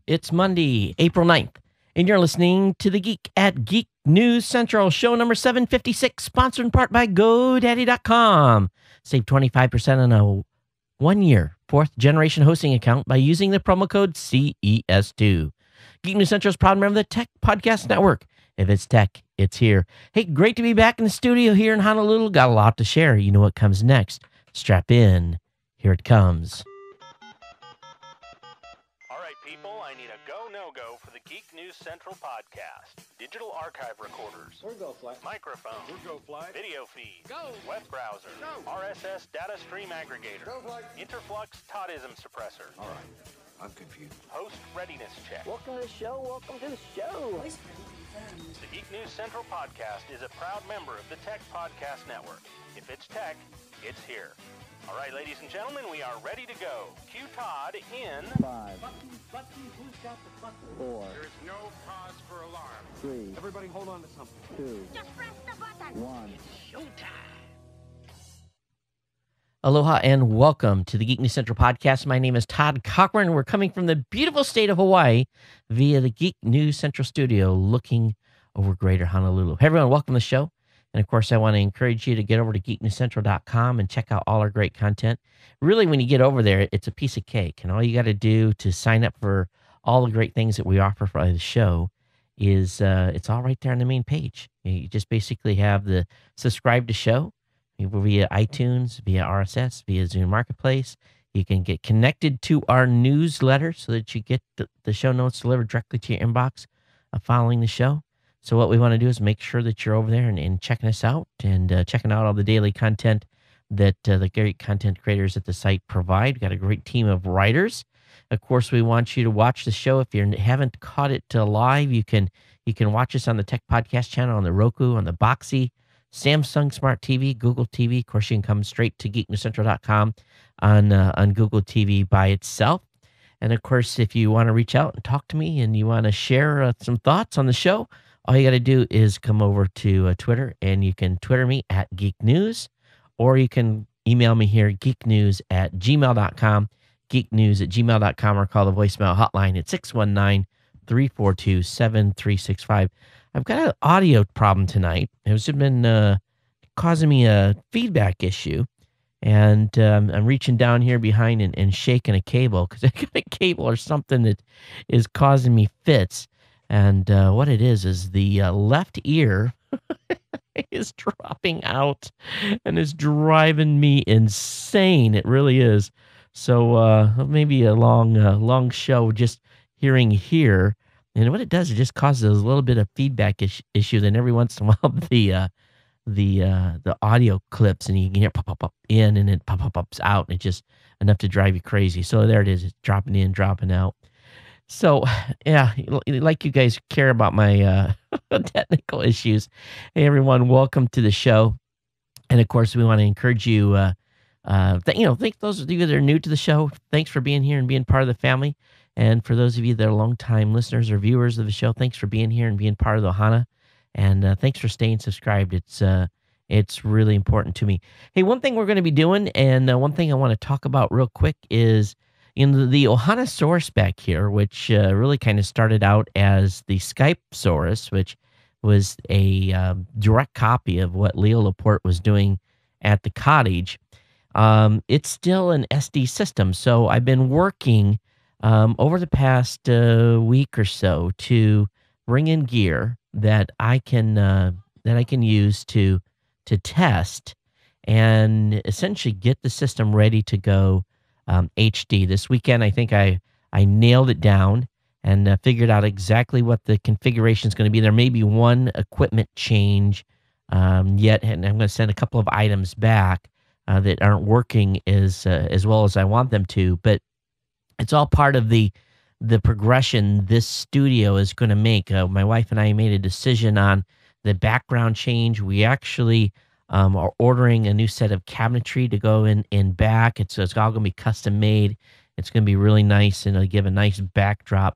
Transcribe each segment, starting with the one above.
It's Monday, April 9th, and you're listening to The Geek at Geek News Central, show number 756, sponsored in part by GoDaddy.com. Save 25% on a one-year fourth-generation hosting account by using the promo code CES2. Geek News Central is proud member of the Tech Podcast Network. If it's tech, it's here. Hey, great to be back in the studio here in Honolulu. Got a lot to share. You know what comes next. Strap in. Here it comes. All right, people, I need a go, no-go for the Geek News Central podcast. Digital archive recorders. We're go fly. Microphone. We're go fly. Video feed. Go. Web browser. Go. RSS data stream aggregator. Go fly. Interflux Toddism suppressor. All right. I'm confused. Host readiness check. Welcome to the show. Welcome to the show. The Geek News Central podcast is a proud member of the Tech Podcast Network. If it's tech, it's here. All right, ladies and gentlemen, we are ready to go. Cue Todd in 5, Button, who's got the button? 4, There's no cause for alarm. 3, Everybody hold on to something. 2, Just press the button. 1. Aloha and welcome to the Geek News Central podcast. My name is Todd Cochran. We're coming from the beautiful state of Hawaii via the Geek News Central studio looking over Greater Honolulu. Hey, everyone, welcome to the show. And, of course, I want to encourage you to get over to geeknewscentral.com and check out all our great content. Really, when you get over there, it's a piece of cake. And all you got to do to sign up for all the great things that we offer for the show is it's all right there on the main page. You just basically have the subscribe to show via iTunes, via RSS, via Zoom Marketplace. You can get connected to our newsletter so that you get the show notes delivered directly to your inbox following the show. So what we want to do is make sure that you're over there and checking us out and checking out all the daily content that the great content creators at the site provide. We've got a great team of writers. Of course, we want you to watch the show. If you haven't caught it live, you can watch us on the Tech Podcast channel, on the Roku, on the Boxy, Samsung Smart TV, Google TV. Of course, you can come straight to geeknewscentral.com on Google TV by itself. And, of course, if you want to reach out and talk to me and you want to share some thoughts on the show, all you got to do is come over to Twitter, and you can Twitter me at Geek News, or you can email me here, geeknews@gmail.com, geeknews@gmail.com, or call the voicemail hotline at 619-342-7365. I've got an audio problem tonight. It's been causing me a feedback issue, and I'm reaching down here behind and shaking a cable because I got a cable or something that is causing me fits. And what it is the left ear is dropping out and is driving me insane. It really is. So maybe a long show just hearing here. And what it does, it just causes a little bit of feedback issue. Then every once in a while, the audio clips, and you can hear pop in, and then pop out, and it's just enough to drive you crazy. So there it is. It's dropping in, dropping out. So, yeah, like you guys care about my technical issues. Hey, everyone, welcome to the show. And, of course, we want to encourage you, thank those of you that are new to the show. Thanks for being here and being part of the family. And for those of you that are longtime listeners or viewers of the show, thanks for being here and being part of the Ohana. And thanks for staying subscribed. It's really important to me. Hey, one thing we're going to be doing, and one thing I want to talk about real quick is in the Ohana source back here, which really kind of started out as the Skype source, which was a direct copy of what Leo Laporte was doing at the cottage. It's still an SD system. So I've been working over the past week or so to bring in gear that I can use to test and essentially get the system ready to go HD. This weekend, I think I nailed it down and figured out exactly what the configuration is going to be. There may be one equipment change yet, and I'm going to send a couple of items back that aren't working as well as I want them to. But it's all part of the progression this studio is going to make. My wife and I made a decision on the background change. We actually are ordering a new set of cabinetry to go in back. It's all going to be custom made. It's going to be really nice, and it'll give a nice backdrop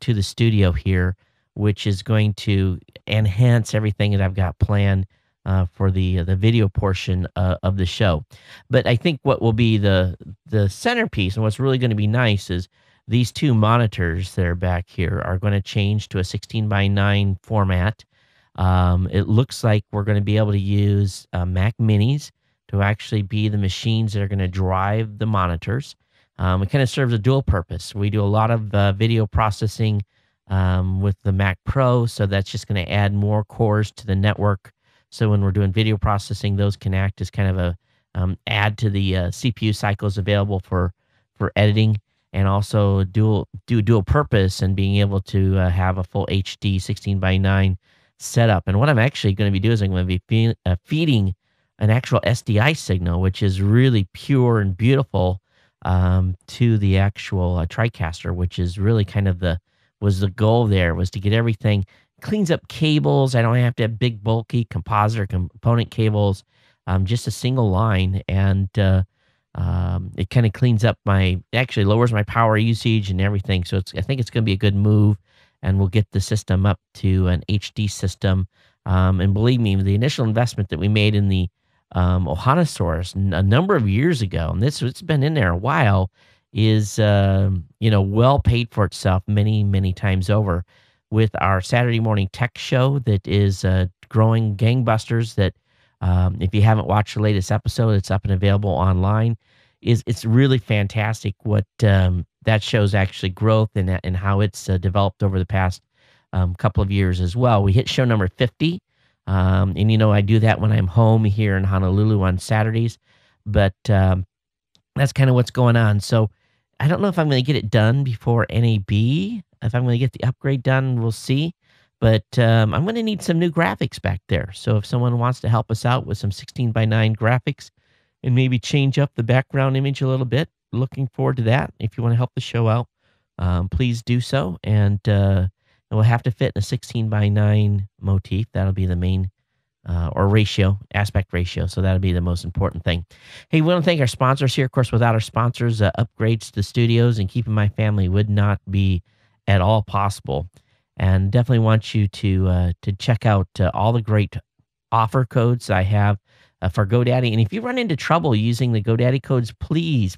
to the studio here, which is going to enhance everything that I've got planned for the video portion of the show. But I think what will be the centerpiece and what's really going to be nice is these two monitors that are back here are going to change to a 16:9 format. It looks like we're going to be able to use Mac Minis to actually be the machines that are going to drive the monitors. It kind of serves a dual purpose. We do a lot of video processing with the Mac Pro, so that's just going to add more cores to the network. So when we're doing video processing, those can act as kind of a add to the CPU cycles available for editing, and also do dual purpose and being able to have a full HD 16:9 setup. And what I'm actually going to be doing is I'm going to be feeding an actual SDI signal, which is really pure and beautiful, to the actual TriCaster, which is really kind of the goal there, was to get everything, cleans up cables. I don't have to have big bulky composite or component cables, just a single line, and it kind of cleans up actually lowers my power usage and everything. So I think it's going to be a good move, and we'll get the system up to an HD system. And believe me, the initial investment that we made in the Ohanasaurus a number of years ago, and it's been in there a while, is well paid for itself many times over with our Saturday morning tech show that is growing gangbusters. That if you haven't watched the latest episode, it's up and available online. It's really fantastic what that show's actually growth and how it's developed over the past couple of years as well. We hit show number 50. And I do that when I'm home here in Honolulu on Saturdays, but that's kind of what's going on. So I don't know if I'm going to get it done before NAB. If I'm going to get the upgrade done, we'll see. But I'm going to need some new graphics back there. So if someone wants to help us out with some 16:9 graphics and maybe change up the background image a little bit, looking forward to that. If you want to help the show out, please do so. And we'll have to fit in a 16:9 motif. That'll be the main or aspect ratio. So that'll be the most important thing. Hey, we want to thank our sponsors here. Of course, without our sponsors, upgrades to studios and keeping my family would not be at all possible. And definitely want you to check out all the great offer codes I have for GoDaddy. And if you run into trouble using the GoDaddy codes, please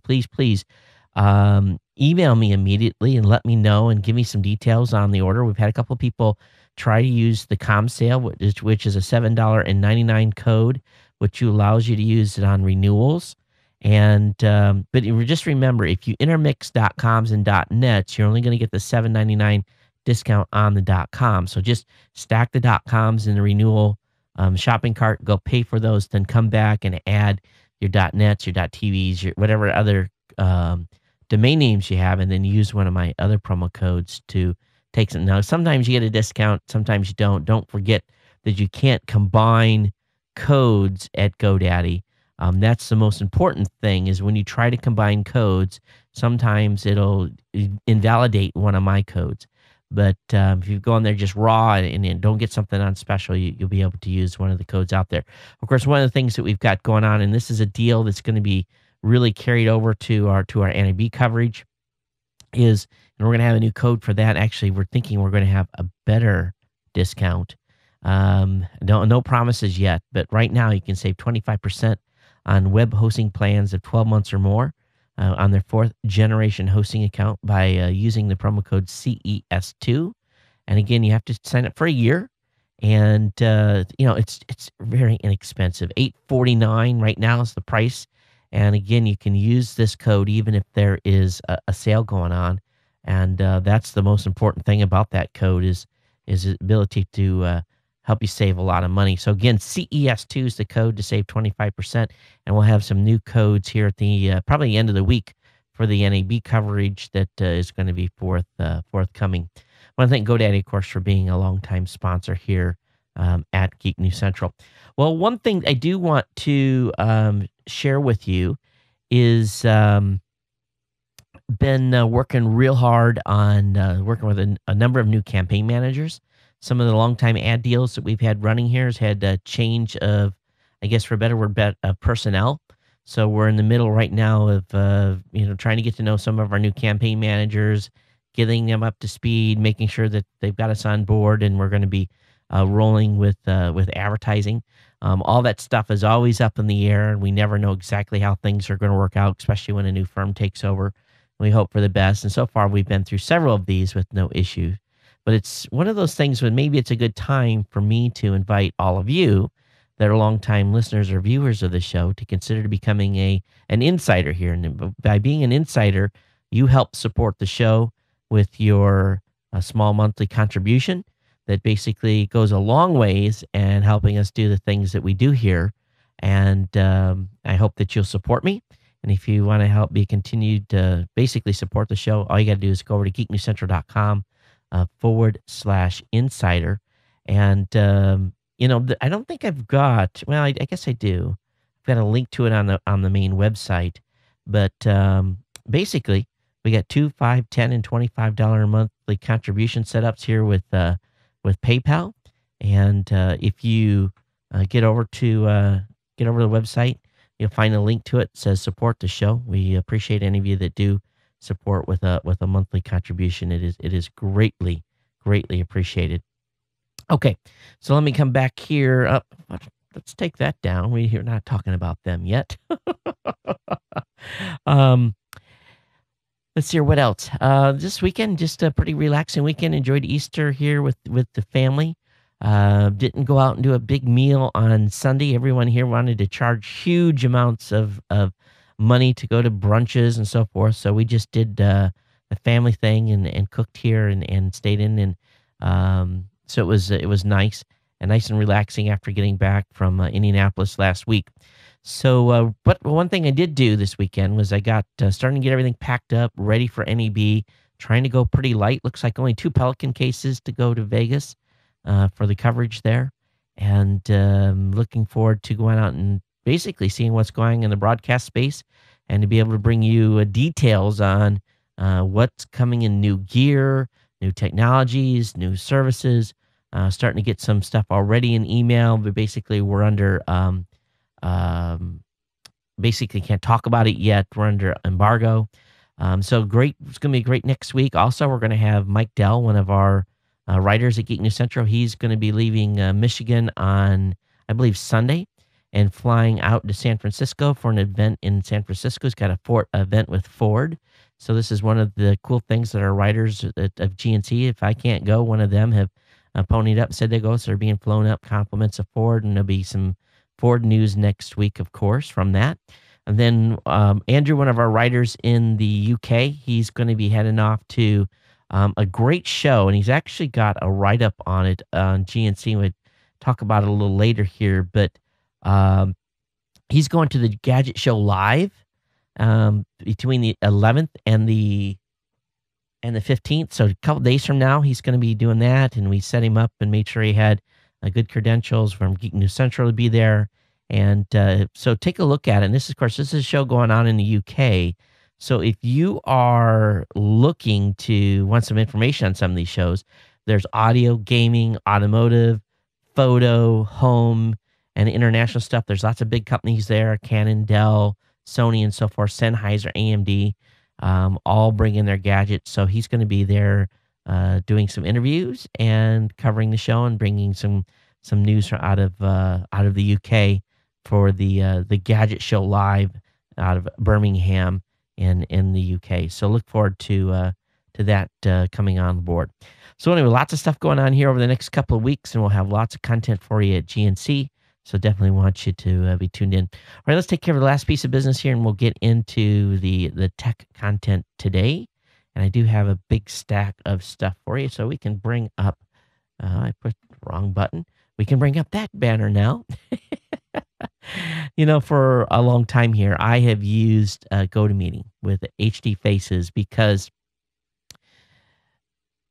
email me immediately and let me know and give me some details on the order. We've had a couple of people try to use the com sale, which is a $7.99 code, which allows you to use it on renewals. And but just remember, if you intermix .coms and .nets, you're only going to get the $7.99 discount on the .com. So just stack the .coms in the renewal shopping cart, go pay for those, then come back and add your .nets, your .tvs, your whatever other domain names you have, and then use one of my other promo codes to take some. Now, sometimes you get a discount, sometimes you don't. Don't forget that you can't combine codes at GoDaddy. That's the most important thing, is when you try to combine codes, sometimes it'll invalidate one of my codes. But if you go on there just raw and don't get something on special, you'll be able to use one of the codes out there. Of course, one of the things that we've got going on, and this is a deal that's going to be really carried over to our NAB coverage, is, and we're going to have a new code for that. Actually, we're thinking we're going to have a better discount. No promises yet, but right now you can save 25% on web hosting plans of 12 months or more on their 4th generation hosting account by using the promo code CES2. And again, you have to sign up for a year. And it's very inexpensive. $8.49 right now is the price. And again, you can use this code even if there is a sale going on. And that's the most important thing about that code is the ability to help you save a lot of money. So again, CES2 is the code to save 25%. And we'll have some new codes here at the probably the end of the week for the NAB coverage that is going to be forthcoming. I want to thank GoDaddy, of course, for being a longtime sponsor here at Geek News Central. Well, one thing I do want to share with you is been working real hard on working with a number of new campaign managers. Some of the longtime ad deals that we've had running here has had a change of, I guess for a better word, personnel. So we're in the middle right now of trying to get to know some of our new campaign managers, getting them up to speed, making sure that they've got us on board, and we're going to be rolling with advertising. All that stuff is always up in the air, and we never know exactly how things are going to work out, especially when a new firm takes over. We hope for the best. And so far, we've been through several of these with no issue. But it's one of those things when maybe it's a good time for me to invite all of you that are longtime listeners or viewers of the show to consider becoming an insider here. And by being an insider, you help support the show with your small monthly contribution that basically goes a long ways and helping us do the things that we do here. And I hope that you'll support me. And if you want to help me continue to basically support the show, all you got to do is go over to geeknewscentral.com /insider. And, I don't think I've got, well, I guess I do. I've got a link to it on the main website. But basically, we got $2, $5, $10, and $25 monthly contribution setups here with PayPal. And if you get over to the website, you'll find a link to it. It says support the show. We appreciate any of you that do support with a monthly contribution. It is greatly appreciated. Okay, so let me come back here. Let's take that down. We're not talking about them yet. Let's see what else. This weekend, just a pretty relaxing weekend. Enjoyed Easter here with the family. Didn't go out and do a big meal on Sunday. Everyone here wanted to charge huge amounts of money to go to brunches and so forth. So we just did the family thing and cooked here and stayed in. And so it was nice and relaxing after getting back from Indianapolis last week. So, but one thing I did do this weekend was I got starting to get everything packed up, ready for NEB, trying to go pretty light. Looks like only 2 Pelican cases to go to Vegas for the coverage there. And looking forward to going out and basically seeing what's going in the broadcast space and to be able to bring you details on what's coming in new gear, new technologies, new services, starting to get some stuff already in email, but basically we're under, basically can't talk about it yet. We're under embargo. So great. It's going to be great next week. Also, we're going to have Mike Dell, one of our writers at Geek News Central. He's going to be leaving Michigan on, I believe, Sunday and flying out to San Francisco for an event in San Francisco. He's got a event with Ford. So this is one of the cool things that our writers of GNC, if I can't go, one of them have ponied up, said they go. So they're being flown up, compliments of Ford, and there'll be some Ford news next week, of course, from that. And then Andrew, one of our writers in the UK, he's going to be heading off to a great show, and he's actually got a write-up on it on GNC. We'll talk about it a little later here, but he's going to the Gadget Show Live between the 11th and the 15th. So a couple days from now, he's going to be doing that, and we set him up and made sure he had good credentials from Geek News Central to be there. And so take a look at it. And this, of course, this is a show going on in the UK. So if you are looking to want some information on some of these shows, there's audio, gaming, automotive, photo, home, and international stuff. There's lots of big companies there, Canon, Dell, Sony, and so forth, Sennheiser, AMD, all bring in their gadgets. So he's going to be there doing some interviews and covering the show and bringing some news out of the UK for the Gadget Show Live out of Birmingham in the UK. So look forward to that coming on board. So anyway, lots of stuff going on here over the next couple of weeks, and we'll have lots of content for you at GNC. So definitely want you to be tuned in. All right, let's take care of the last piece of business here, and we'll get into the tech content today. And I do have a big stack of stuff for you, so we can bring up. I put the wrong button. We can bring up that banner now. For a long time here, I have used GoToMeeting with HD Faces because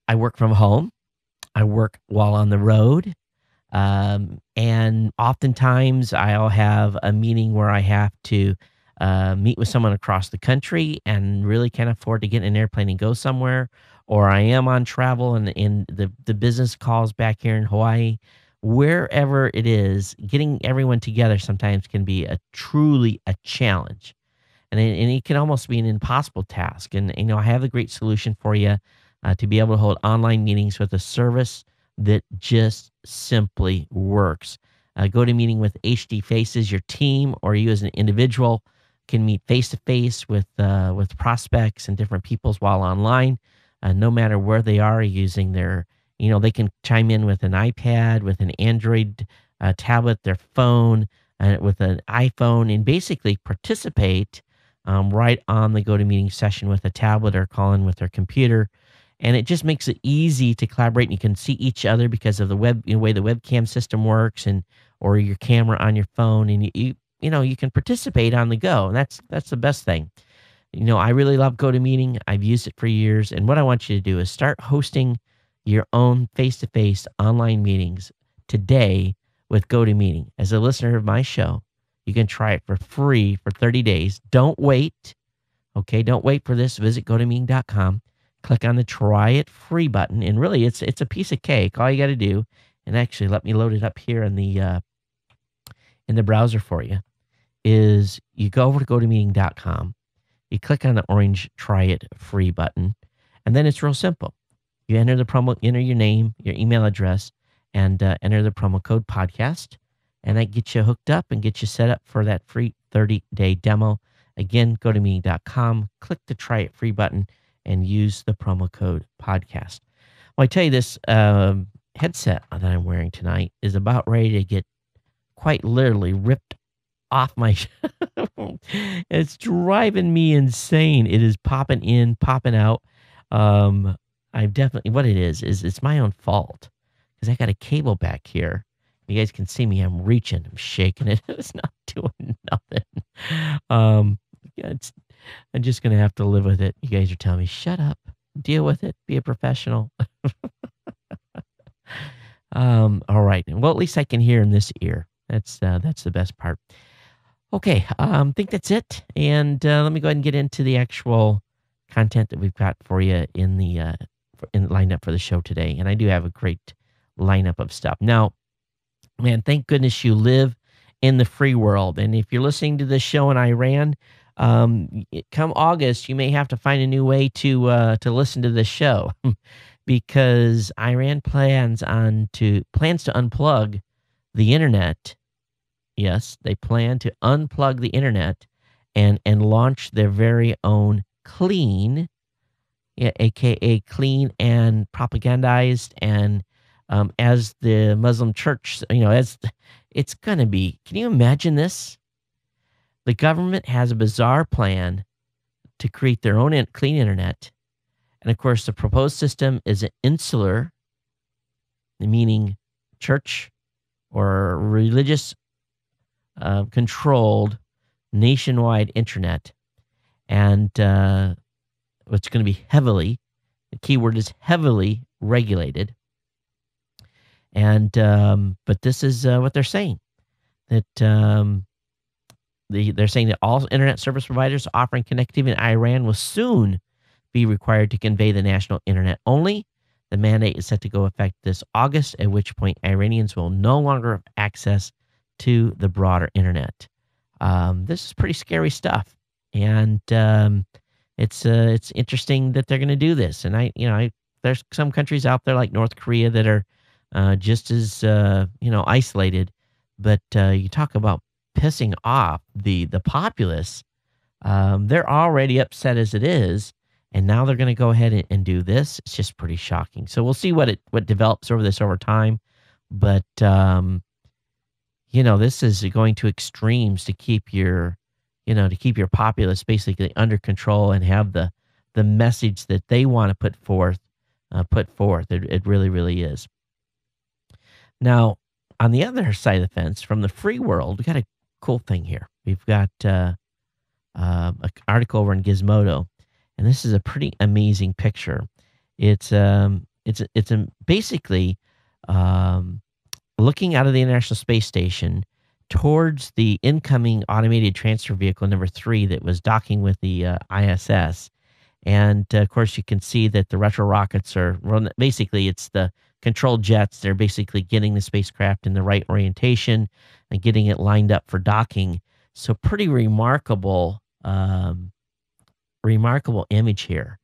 I work from home. I work while on the road. And oftentimes I'll have a meeting where I have to meet with someone across the country and really can't afford to get in an airplane and go somewhere, or I am on travel and the business calls back here in Hawaii. Wherever it is, getting everyone together sometimes can be truly a challenge. And it can almost be an impossible task. And, I have a great solution for you to be able to hold online meetings with a service that just simply works. GoToMeeting with HD Faces, your team or you as an individual can meet face to face with prospects and different peoples while online, no matter where they are using their. They can chime in with an iPad, with an Android tablet, their phone, with an iPhone, and basically participate right on the GoToMeeting session with a tablet or call in with their computer. And it just makes it easy to collaborate. And you can see each other because of the way the webcam system works, and or your camera on your phone, and you can participate on the go. And that's the best thing. I really love GoToMeeting. I've used it for years, and what I want you to do is start hosting your own face-to-face online meetings today with GoToMeeting. As a listener of my show, you can try it for free for 30 days. Don't wait. Okay, don't wait for this. Visit GoToMeeting.com. Click on the Try It Free button, and really, it's a piece of cake. All you got to do, and actually, let me load it up here in the browser for you, is you go over to GoToMeeting.com. You click on the orange Try It Free button, and then it's real simple. You enter your name, your email address, and enter the promo code podcast, and that gets you hooked up and gets you set up for that free 30-day demo. Again, go to meeting.com, click the Try It Free button, and use the promo code podcast. Well, I tell you, this headset that I'm wearing tonight is about ready to get quite literally ripped off my it's driving me insane. It is popping in, popping out. I've definitely, what it is it's my own fault, because I got a cable back here. You guys can see me. I'm reaching, I'm shaking it. It's not doing nothing. I'm just going to have to live with it. You guys are telling me, shut up, deal with it, be a professional. All right. Well, at least I can hear in this ear. That's the best part. Okay. I think that's it. And let me go ahead and get into the actual content that we've got for you lined up for the show today. And I do have a great lineup of stuff. Now, man, thank goodness you live in the free world. And if you're listening to this show in Iran, come August, you may have to find a new way to listen to this show, because Iran plans to unplug the internet. Yes, they plan to unplug the internet and launch their very own clean, aka clean and propagandized, and as the Muslim church, as it's going to be. Can you imagine this? The government has a bizarre plan to create their own clean internet. And of course, the proposed system is an insular, meaning church or religious controlled nationwide internet. And it's going to be the keyword is heavily regulated. And but this is what they're saying, that they're saying that all internet service providers offering connectivity in Iran will soon be required to convey the national internet only. The mandate is set to go effect this August, at which point Iranians will no longer have access to the broader internet. This is pretty scary stuff, and it's interesting that they're going to do this. And there's some countries out there like North Korea that are just as isolated, but you talk about pissing off the populace. They're already upset as it is, and now they're going to go ahead and do this. It's just pretty shocking. So we'll see what develops over time, but this is going to extremes to keep your populace basically under control and have the message that they want to put forth. It really, really is. Now, on the other side of the fence, from the free world, we got a cool thing here. We've got an article over in Gizmodo, and this is a pretty amazing picture. It's basically looking out of the International Space Station towards the incoming automated transfer vehicle number 3 that was docking with the ISS. And of course, you can see that the retro rockets are basically, it's the controlled jets. They're basically getting the spacecraft in the right orientation and getting it lined up for docking. So pretty remarkable image here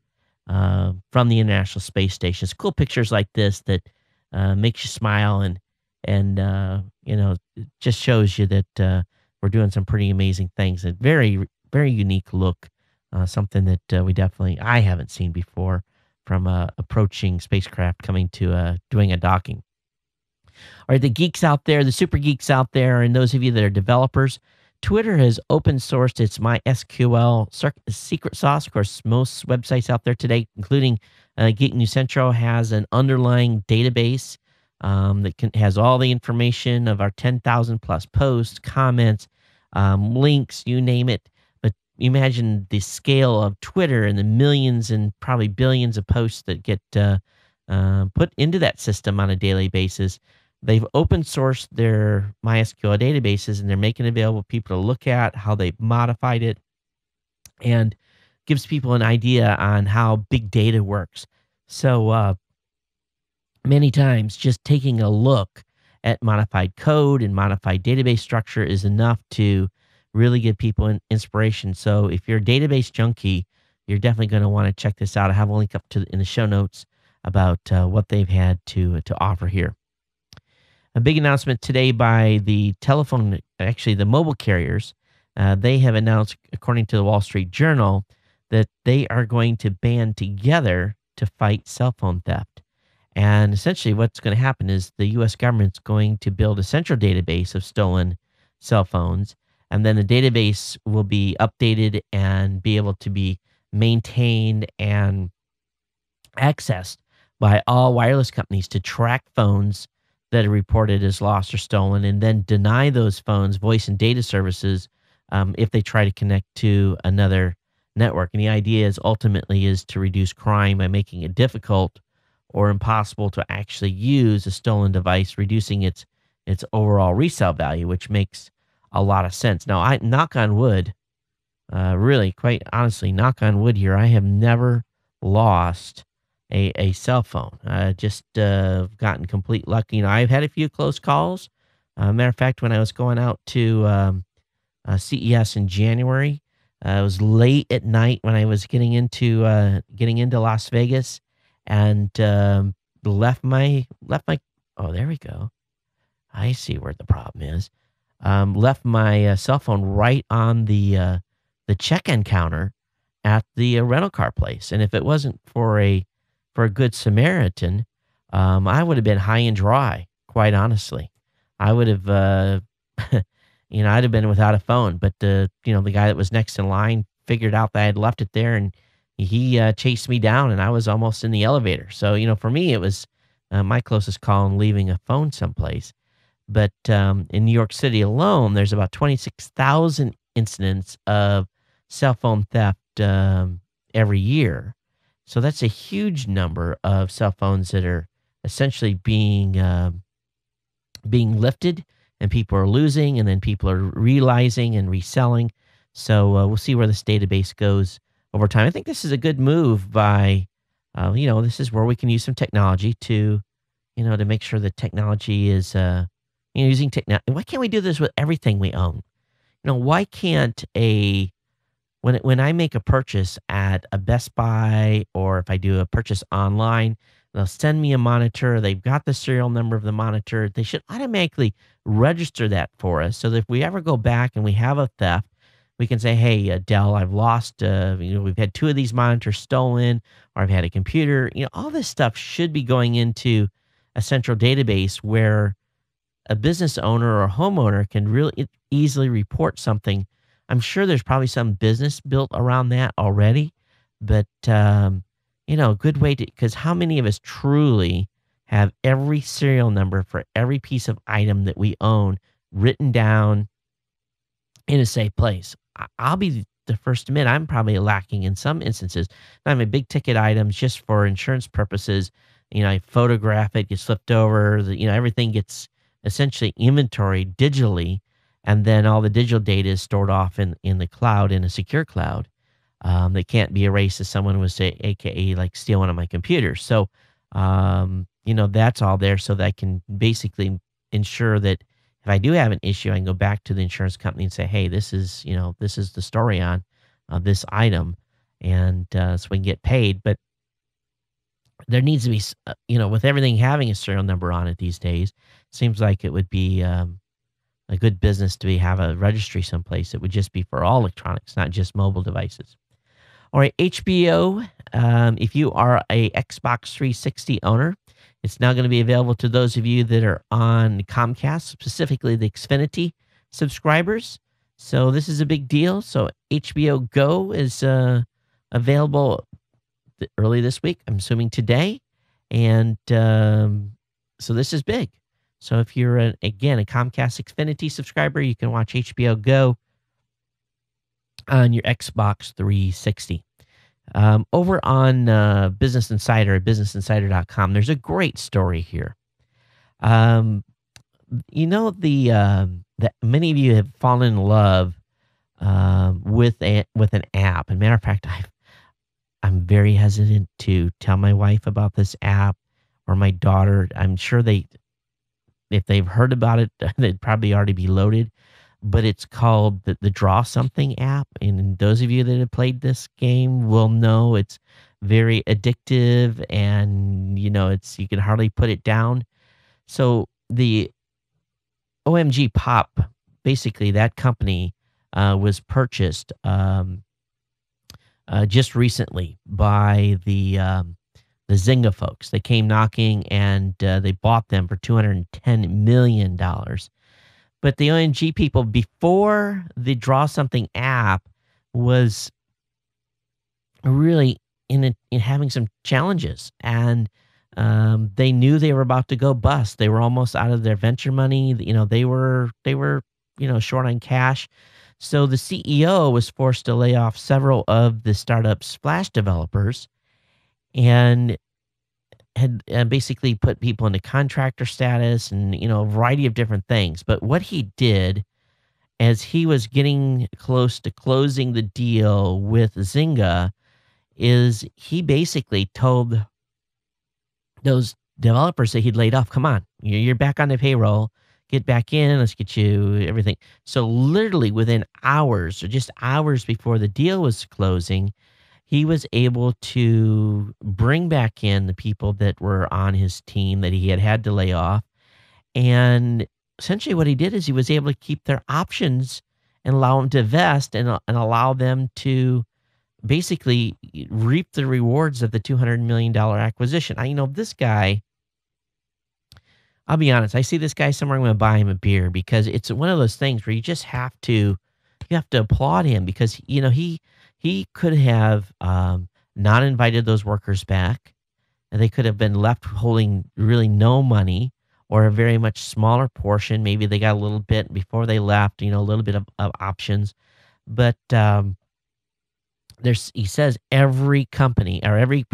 from the International Space Station. It's cool pictures like this that makes you smile and it just shows you that we're doing some pretty amazing things. And very, very unique look, something that I haven't seen before from approaching spacecraft coming to doing a docking. All right, the geeks out there, the super geeks out there, and those of you that are developers, Twitter has open sourced its MySQL secret sauce. Of course, most websites out there today, including Geek News Central, has an underlying database has all the information of our 10,000 plus posts, comments, links, you name it. But imagine the scale of Twitter and the millions and probably billions of posts that get put into that system on a daily basis. They've open sourced their MySQL databases and they're making it available for people to look at how they've modified it and gives people an idea on how big data works. So many times just taking a look at modified code and modified database structure is enough to really give people an inspiration. So if you're a database junkie, you're definitely going to want to check this out. I have a link up to in the show notes about what they've had to offer here. A big announcement today by the mobile carriers. They have announced, according to the Wall Street Journal, that they are going to band together to fight cell phone theft. And essentially what's going to happen is the U.S. government's going to build a central database of stolen cell phones, and then the database will be updated and be able to be maintained and accessed by all wireless companies to track phones that are reported as lost or stolen, and then deny those phones voice and data services if they try to connect to another network. And the idea is ultimately is to reduce crime by making it difficult or impossible to actually use a stolen device, reducing its overall resale value, which makes a lot of sense. Now, I knock on wood, really, quite honestly, knock on wood here, I have never lost a cell phone. Just gotten complete luck. I've had a few close calls. Matter of fact, when I was going out to CES in January, it was late at night when I was getting into Las Vegas, and left my. Oh, there we go. I see where the problem is. Left my cell phone right on the check-in counter at the rental car place, and if it wasn't for a good Samaritan, I would have been high and dry, quite honestly. I would have, I'd have been without a phone. But, the guy that was next in line figured out that I had left it there, and he chased me down, and I was almost in the elevator. So, for me, it was my closest call in leaving a phone someplace. But in New York City alone, there's about 26,000 incidents of cell phone theft every year. So that's a huge number of cell phones that are essentially being lifted, and people are losing, and then people are realizing and reselling. So we'll see where this database goes over time. I think this is a good move by, this is where we can use some technology to make sure that technology is, using technology. Why can't we do this with everything we own? Why can't when I make a purchase at a Best Buy, or if I do a purchase online, they'll send me a monitor. They've got the serial number of the monitor. They should automatically register that for us so that if we ever go back and we have a theft, we can say, hey, Dell, I've lost, we've had 2 of these monitors stolen, or I've had a computer. All this stuff should be going into a central database where a business owner or a homeowner can really easily report something. I'm sure there's probably some business built around that already, but, good way to, because how many of us truly have every serial number for every piece of item that we own written down in a safe place? I'll be the first to admit I'm probably lacking in some instances. I have big ticket items just for insurance purposes. I photograph it, gets flipped over, everything gets essentially inventoried digitally, and then all the digital data is stored off in the cloud, in a secure cloud. That can't be erased if someone was to, AKA, like, steal one of my computers. So, that's all there so that I can basically ensure that if I do have an issue, I can go back to the insurance company and say, hey, this is the story on this item, and so we can get paid. But there needs to be, with everything having a serial number on it these days, seems like it would be a good business to have a registry someplace. It would just be for all electronics, not just mobile devices. All right, HBO, if you are a Xbox 360 owner, it's now going to be available to those of you that are on Comcast, specifically the Xfinity subscribers. So this is a big deal. So HBO Go is available early this week, I'm assuming today. And so this is big. So if you're, again, a Comcast Xfinity subscriber, you can watch HBO Go on your Xbox 360. Over on Business Insider at businessinsider.com, there's a great story here. You know, that many of you have fallen in love with an app. As a matter of fact, I'm very hesitant to tell my wife about this app or my daughter. I'm sure if they've heard about it, they'd probably already be loaded. But it's called the Draw Something app. And those of you that have played this game will know it's very addictive, and you can hardly put it down. So the OMG Pop, basically that company was purchased just recently by the Zynga folks. They came knocking, and they bought them for $210 million. But the ONG people, before the Draw Something app, was really in having some challenges, and they knew they were about to go bust. They were almost out of their venture money. They were short on cash. So the CEO was forced to lay off several of the startup's Flash developers, and had basically put people into contractor status and, a variety of different things. But what he did, as he was getting close to closing the deal with Zynga, is he basically told those developers that he'd laid off, come on, you're back on the payroll, get back in, let's get you everything. So literally within hours, or just hours before the deal was closing, he was able to bring back in the people that were on his team that he had to lay off. And essentially what he did is he was able to keep their options and allow them to vest, and allow them to basically reap the rewards of the $200 million acquisition. This guy, I'll be honest, I see this guy somewhere, I'm going to buy him a beer, because it's one of those things where you have to applaud him, because, he could have not invited those workers back, and they could have been left holding really no money, or a very much smaller portion. Maybe they got a little bit before they left, a little bit of options. But he says every company, or every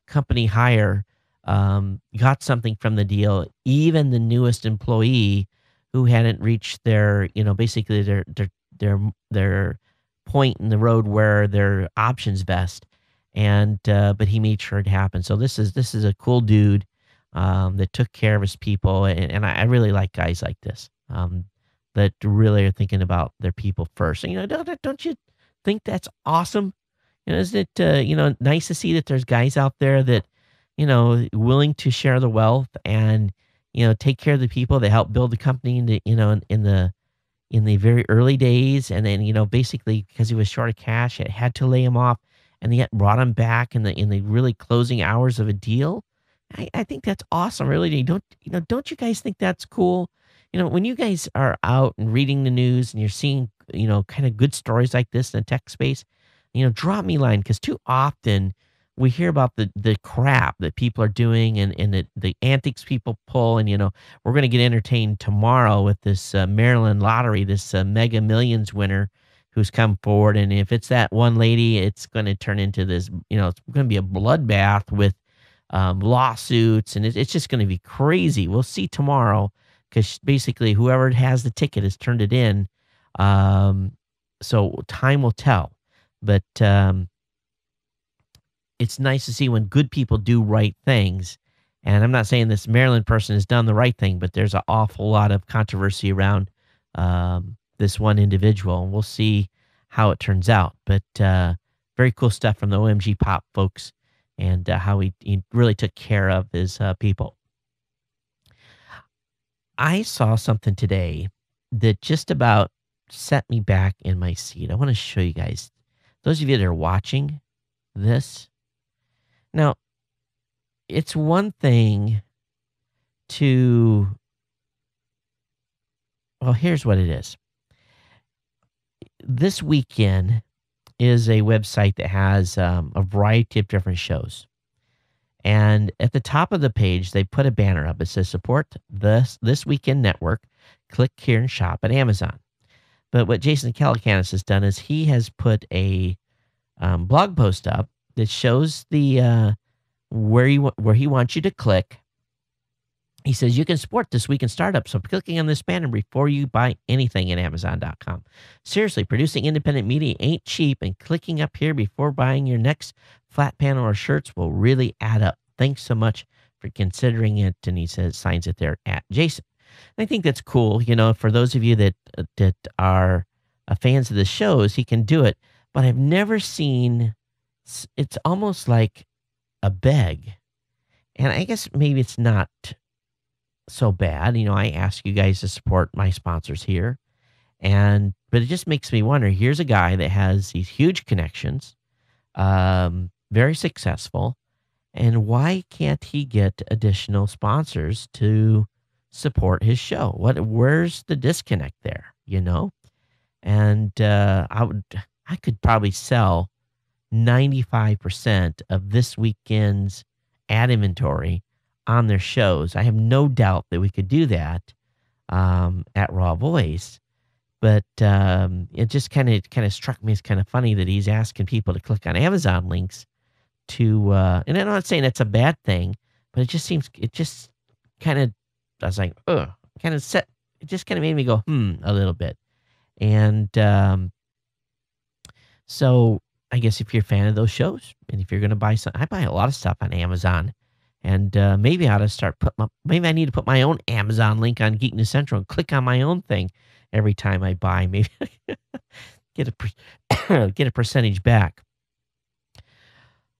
company hire got something from the deal, even the newest employee who hadn't reached their, basically their point in the road where their options vest. And but he made sure it happened. So this is a cool dude that took care of his people, and I really like guys like this that really are thinking about their people first. And, don't you think that's awesome? Isn't it nice to see that there's guys out there that willing to share the wealth and take care of the people that help build the company in the very early days, and then basically because he was short of cash, it had to lay him off, and yet brought him back in the really closing hours of a deal. I think that's awesome. Really, don't you guys think that's cool? When you guys are out and reading the news and you're seeing kind of good stories like this in the tech space, drop me a line, because too often we hear about the crap that people are doing, and the antics people pull. And, we're going to get entertained tomorrow with this Maryland lottery, this Mega Millions winner who's come forward. And if it's that one lady, it's going to turn into this, it's going to be a bloodbath with lawsuits, and it's just going to be crazy. We'll see tomorrow, because basically whoever has the ticket has turned it in. So time will tell. But it's nice to see when good people do right things. And I'm not saying this Maryland person has done the right thing, but there's an awful lot of controversy around this one individual. And we'll see how it turns out. But very cool stuff from the OMG Pop folks, and how he really took care of his people. I saw something today that just about set me back in my seat. I want to show you guys, those of you that are watching this. Now, it's one thing to, well, here's what it is. This Weekend is a website that has a variety of different shows. And at the top of the page, they put a banner up. It says, support this Weekend Network. Click here and shop at Amazon. But what Jason Calacanis has done is he has put a blog post up that shows the where he wants you to click. He says you can support This Week in Startup, so clicking on this banner before you buy anything at Amazon.com. Seriously, producing independent media ain't cheap, and clicking up here before buying your next flat panel or shirts will really add up. Thanks so much for considering it. And he says, signs it there at Jason. And I think that's cool. You know, for those of you that are fans of the shows, he can do it. But I've never seen, it's almost like a beg. And I guess maybe it's not so bad. You know, I ask you guys to support my sponsors here. But it just makes me wonder, here's a guy that has these huge connections, very successful. And why can't he get additional sponsors to support his show? Where's the disconnect there, you know? And I could probably sell 95% of This Weekend's ad inventory on their shows. I have no doubt that we could do that at Raw Voice. But it just kind of struck me as kind of funny that he's asking people to click on Amazon links to, and I'm not saying it's a bad thing, but it just kind of, I was like, it just kind of made me go, a little bit. And so I guess if you're a fan of those shows, and if you're going to buy I buy a lot of stuff on Amazon, and maybe I ought to maybe I need to put my own Amazon link on Geek News Central and click on my own thing every time I buy. Maybe get a percentage back.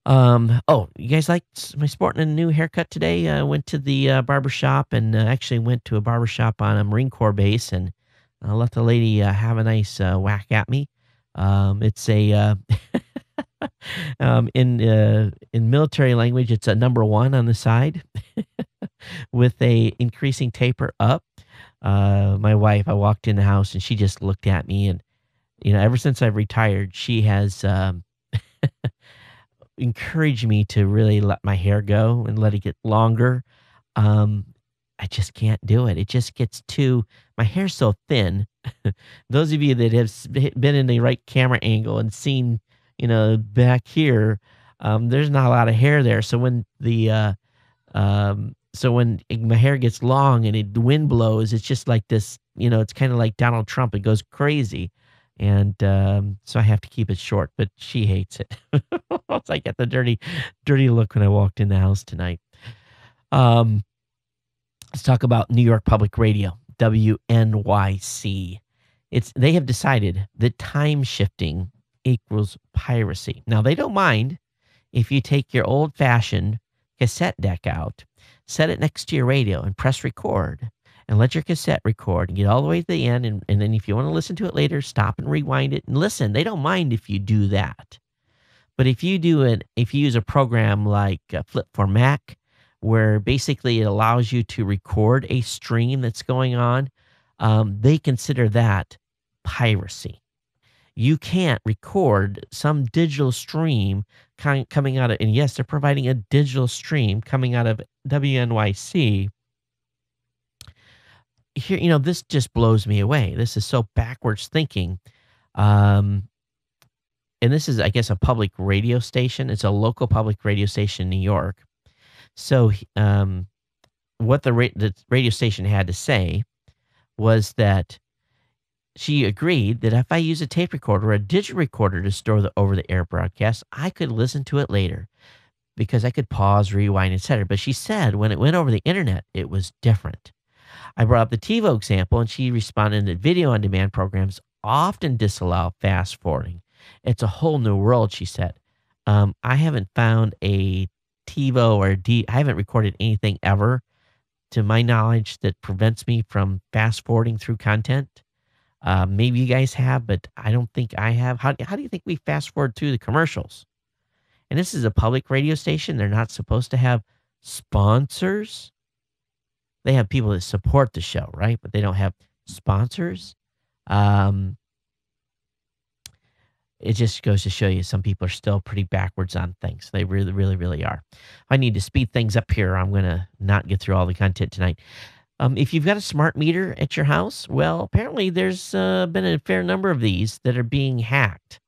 You guys liked my sporting a new haircut today? Went to the barber shop and actually went to a barber shop on a Marine Corps base and let the lady have a nice whack at me. It's a in military language, it's a number 1 on the side with a increasing taper up. My wife, I walked in the house and she just looked at me, and you know, ever since I've retired, she has encouraged me to really let my hair go and let it get longer. I just can't do it. It just gets my hair's so thin. Those of you that have been in the right camera angle and seen, you know, back here, there's not a lot of hair there. So when when my hair gets long and the wind blows, it's just like this, you know, it's kind of like Donald Trump. It goes crazy. And so I have to keep it short, but she hates it. So I got the dirty look when I walked in the house tonight. Let's talk about New York Public Radio, WNYC. They have decided that time shifting equals piracy. Now, they don't mind if you take your old-fashioned cassette deck out, set it next to your radio, and press record, and let your cassette record and get all the way to the end. And then if you want to listen to it later, stop and rewind it and listen. They don't mind if you do that. But if you use a program like Flip for Mac, where basically it allows you to record a stream that's going on, they consider that piracy. You can't record some digital stream coming out of, and yes, they're providing a digital stream coming out of WNYC. Here, you know, this just blows me away. This is so backwards thinking. And this is, I guess, a public radio station. It's a local public radio station in New York. So what the radio station had to say was that she agreed that if I use a tape recorder or a digital recorder to store the over-the-air broadcast, I could listen to it later because I could pause, rewind, etc. But she said when it went over the internet, it was different. I brought up the TiVo example, and she responded that video-on-demand programs often disallow fast forwarding. It's a whole new world, she said. I haven't found a TiVo or I haven't recorded anything ever to my knowledge, that prevents me from fast forwarding through content. Maybe you guys have, but I don't think I have. How do you think we fast forward through the commercials? And this is a public radio station. They're not supposed to have sponsors. They have people that support the show, right? But they don't have sponsors. Um, it just goes to show you some people are still pretty backwards on things. They really, really, really are. I need to speed things up here. I'm going to not get through all the content tonight. If you've got a smart meter at your house, well, apparently there's been a fair number of these that are being hacked.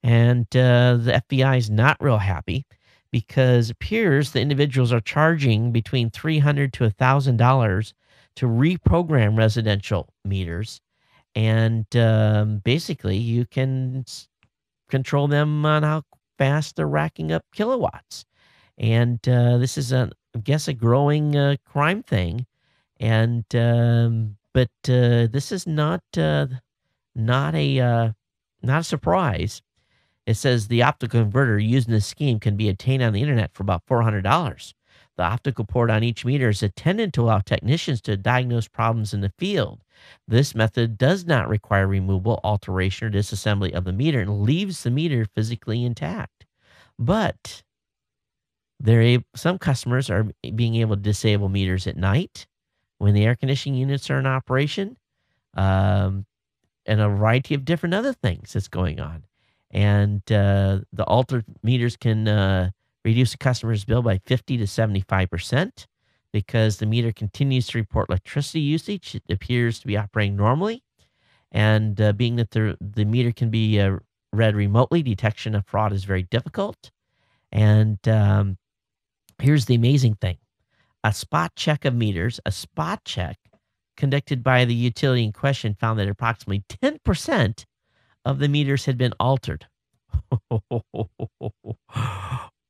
And the FBI is not real happy because it appears the individuals are charging between $300 to $1,000 to reprogram residential meters. And basically, you can control them on how fast they're racking up kilowatts. And this is, I guess, a growing crime thing. And but this is not not a surprise. It says the optical converter used in this scheme can be obtained on the internet for about $400. The optical port on each meter is intended to allow technicians to diagnose problems in the field. This method does not require removal, alteration, or disassembly of the meter and leaves the meter physically intact. But some customers are being able to disable meters at night when the air conditioning units are in operation, and a variety of different other things that's going on. And the altered meters can reduce the customer's bill by 50 to 75% because the meter continues to report electricity usage. It appears to be operating normally. And being that the meter can be read remotely, detection of fraud is very difficult. And here's the amazing thing. A spot check conducted by the utility in question found that approximately 10% of the meters had been altered.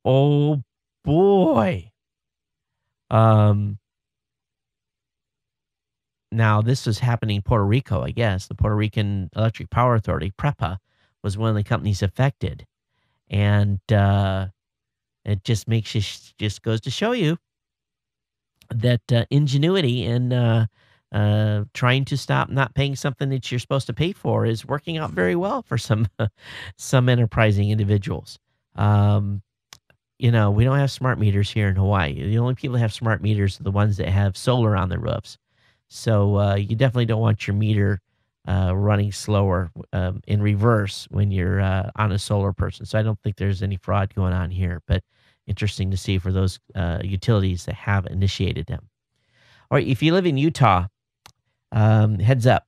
Oh boy. Now this was happening in Puerto Rico, I guess. The Puerto Rican Electric Power Authority, PREPA, was one of the companies affected. And it just goes to show you that ingenuity and trying to stop not paying something that you're supposed to pay for is working out very well for some enterprising individuals. We don't have smart meters here in Hawaii. The only people that have smart meters are the ones that have solar on their roofs. So you definitely don't want your meter running slower in reverse when you're on a solar person. So I don't think there's any fraud going on here, but interesting to see for those utilities that have initiated them. All right, if you live in Utah, heads up,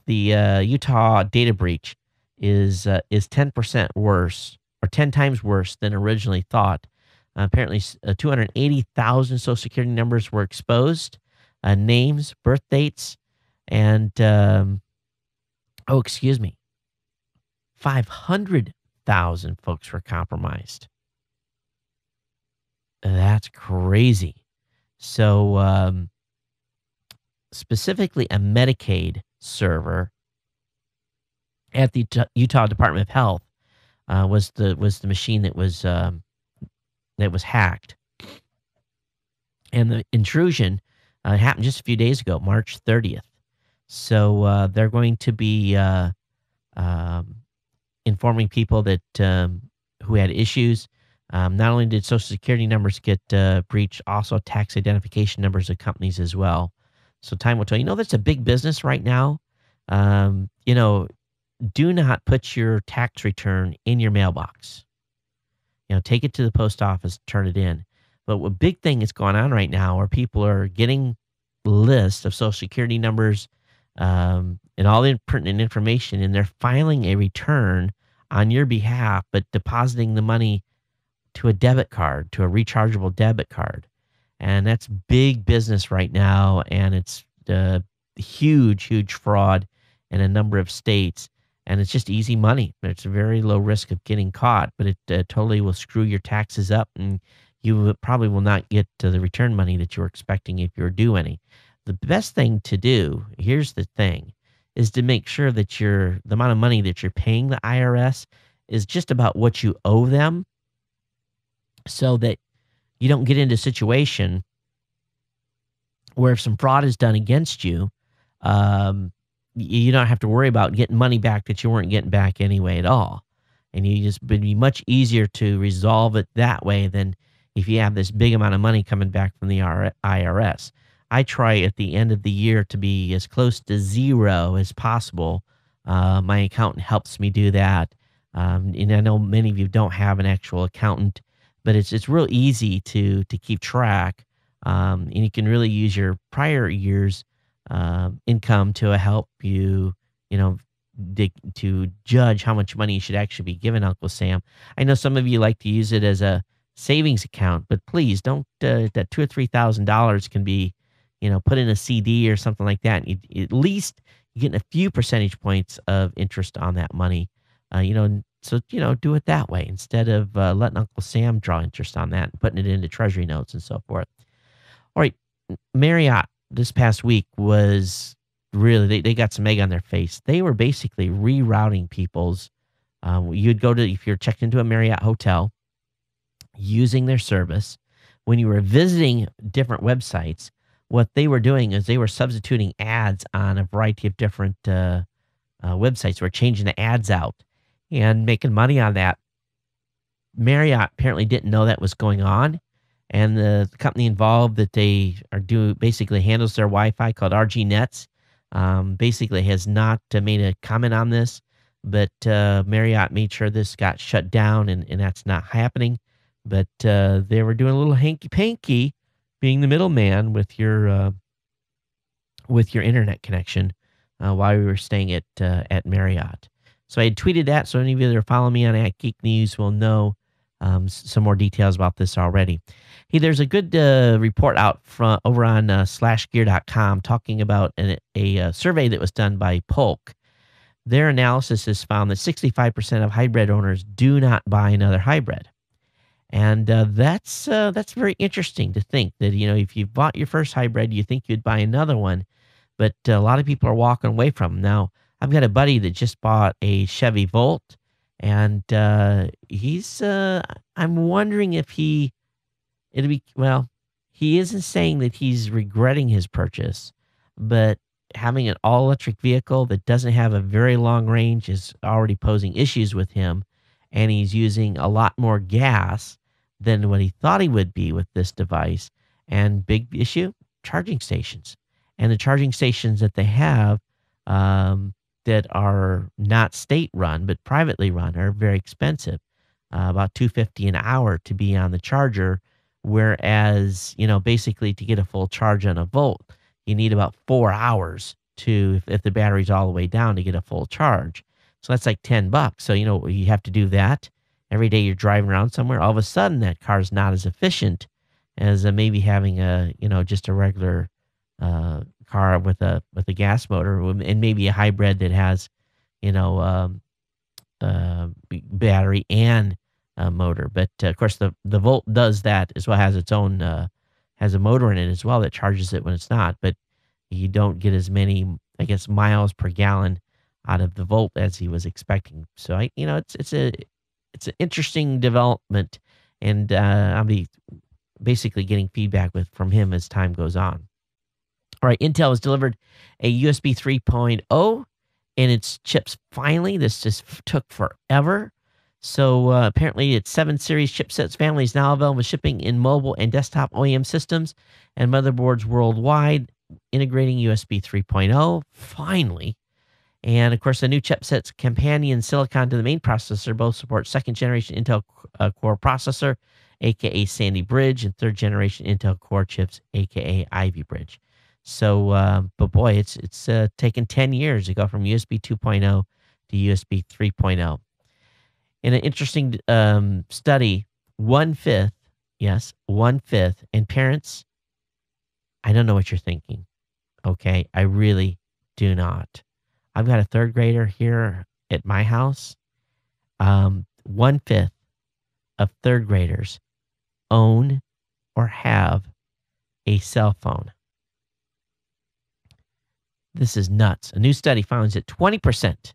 the Utah data breach is 10% worse, or 10 times worse than originally thought. Apparently, 280,000 Social Security numbers were exposed, names, birth dates, and 500,000 folks were compromised. That's crazy. So, specifically a Medicaid server at the Utah Department of Health was the machine that was hacked, and the intrusion happened just a few days ago, March 30th. So they're going to be informing people that who had issues. Not only did Social Security numbers get breached, also tax identification numbers of companies as well. So time will tell. That's a big business right now. Do not put your tax return in your mailbox. Take it to the post office, turn it in. But what big thing is going on right now are people are getting lists of Social Security numbers and all the pertinent information, and they're filing a return on your behalf, but depositing the money to a debit card, to a rechargeable debit card. And that's big business right now, and it's huge fraud in a number of states. And it's just easy money. It's a very low risk of getting caught, but it totally will screw your taxes up, and you probably will not get the return money that you were expecting if you're due any. The best thing to do, here's the thing, is to make sure that the amount of money that you're paying the IRS is just about what you owe them, so that you don't get into a situation where if some fraud is done against you, you don't have to worry about getting money back that you weren't getting back anyway at all. And it'd be much easier to resolve it that way than if you have this big amount of money coming back from the IRS. I try at the end of the year to be as close to zero as possible. My accountant helps me do that. And I know many of you don't have an actual accountant, but it's real easy to keep track. And you can really use your prior year's income to help you, to judge how much money you should actually be giving Uncle Sam. I know some of you like to use it as a savings account, but please don't. That $2,000 or $3,000 can be, put in a CD or something like that. And at least you're getting a few percentage points of interest on that money. So do it that way instead of letting Uncle Sam draw interest on that and putting it into treasury notes and so forth. All right, Marriott this past week was really, they got some egg on their face. They were basically rerouting people's, you'd go to, if you're checked into a Marriott hotel using their service, when you were visiting different websites, what they were doing is they were substituting ads on a variety of different websites. We're changing the ads out and making money on that. Marriott apparently didn't know that was going on. And the company involved that they basically handles their Wi-Fi called RG Nets, basically has not made a comment on this, but Marriott made sure this got shut down and that's not happening. But they were doing a little hanky-panky, being the middleman with your internet connection while we were staying at Marriott. So I had tweeted that, so any of you that are following me on @Geek News will know some more details about this already. Hey, there's a good report out from over on slashgear.com talking about a survey that was done by Polk. Their analysis has found that 65% of hybrid owners do not buy another hybrid. And that's very interesting to think that, if you bought your first hybrid, you think you'd buy another one, but a lot of people are walking away from them. Now, I've got a buddy that just bought a Chevy Volt, and I'm wondering if he isn't saying that he's regretting his purchase, but having an all-electric vehicle that doesn't have a very long range is already posing issues with him, and he's using a lot more gas than what he thought he would be with this device. And big issue, charging stations. And the charging stations that they have that are not state-run but privately run are very expensive, about $250 an hour to be on the charger, whereas, basically to get a full charge on a Volt, you need about 4 hours if the battery's all the way down to get a full charge. So that's like $10. So, you have to do that every day you're driving around somewhere. All of a sudden, that car's not as efficient as maybe having just a regular car with a gas motor and maybe a hybrid that has, battery and motor. But of course, the Volt does that as well. Has its own has a motor in it as well that charges it when it's not. But you don't get as many, I guess, miles per gallon out of the Volt as he was expecting. So it's an interesting development, and I'll be basically getting feedback from him as time goes on. All right, Intel has delivered a USB 3.0 in its chips finally. This just took forever. So apparently its 7 series chipsets family is now available shipping in mobile and desktop OEM systems and motherboards worldwide, integrating USB 3.0 finally. And of course, the new chipset's companion silicon to the main processor both support second generation Intel Core processor, aka Sandy Bridge, and third generation Intel Core chips, aka Ivy Bridge. So, but boy, it's taken 10 years to go from USB 2.0 to USB 3.0. In an interesting study, 1/5, yes, 1/5, and parents, I don't know what you're thinking, okay? I really do not. I've got a third grader here at my house. 1/5 of third graders own or have a cell phone. This is nuts. A new study finds that 20%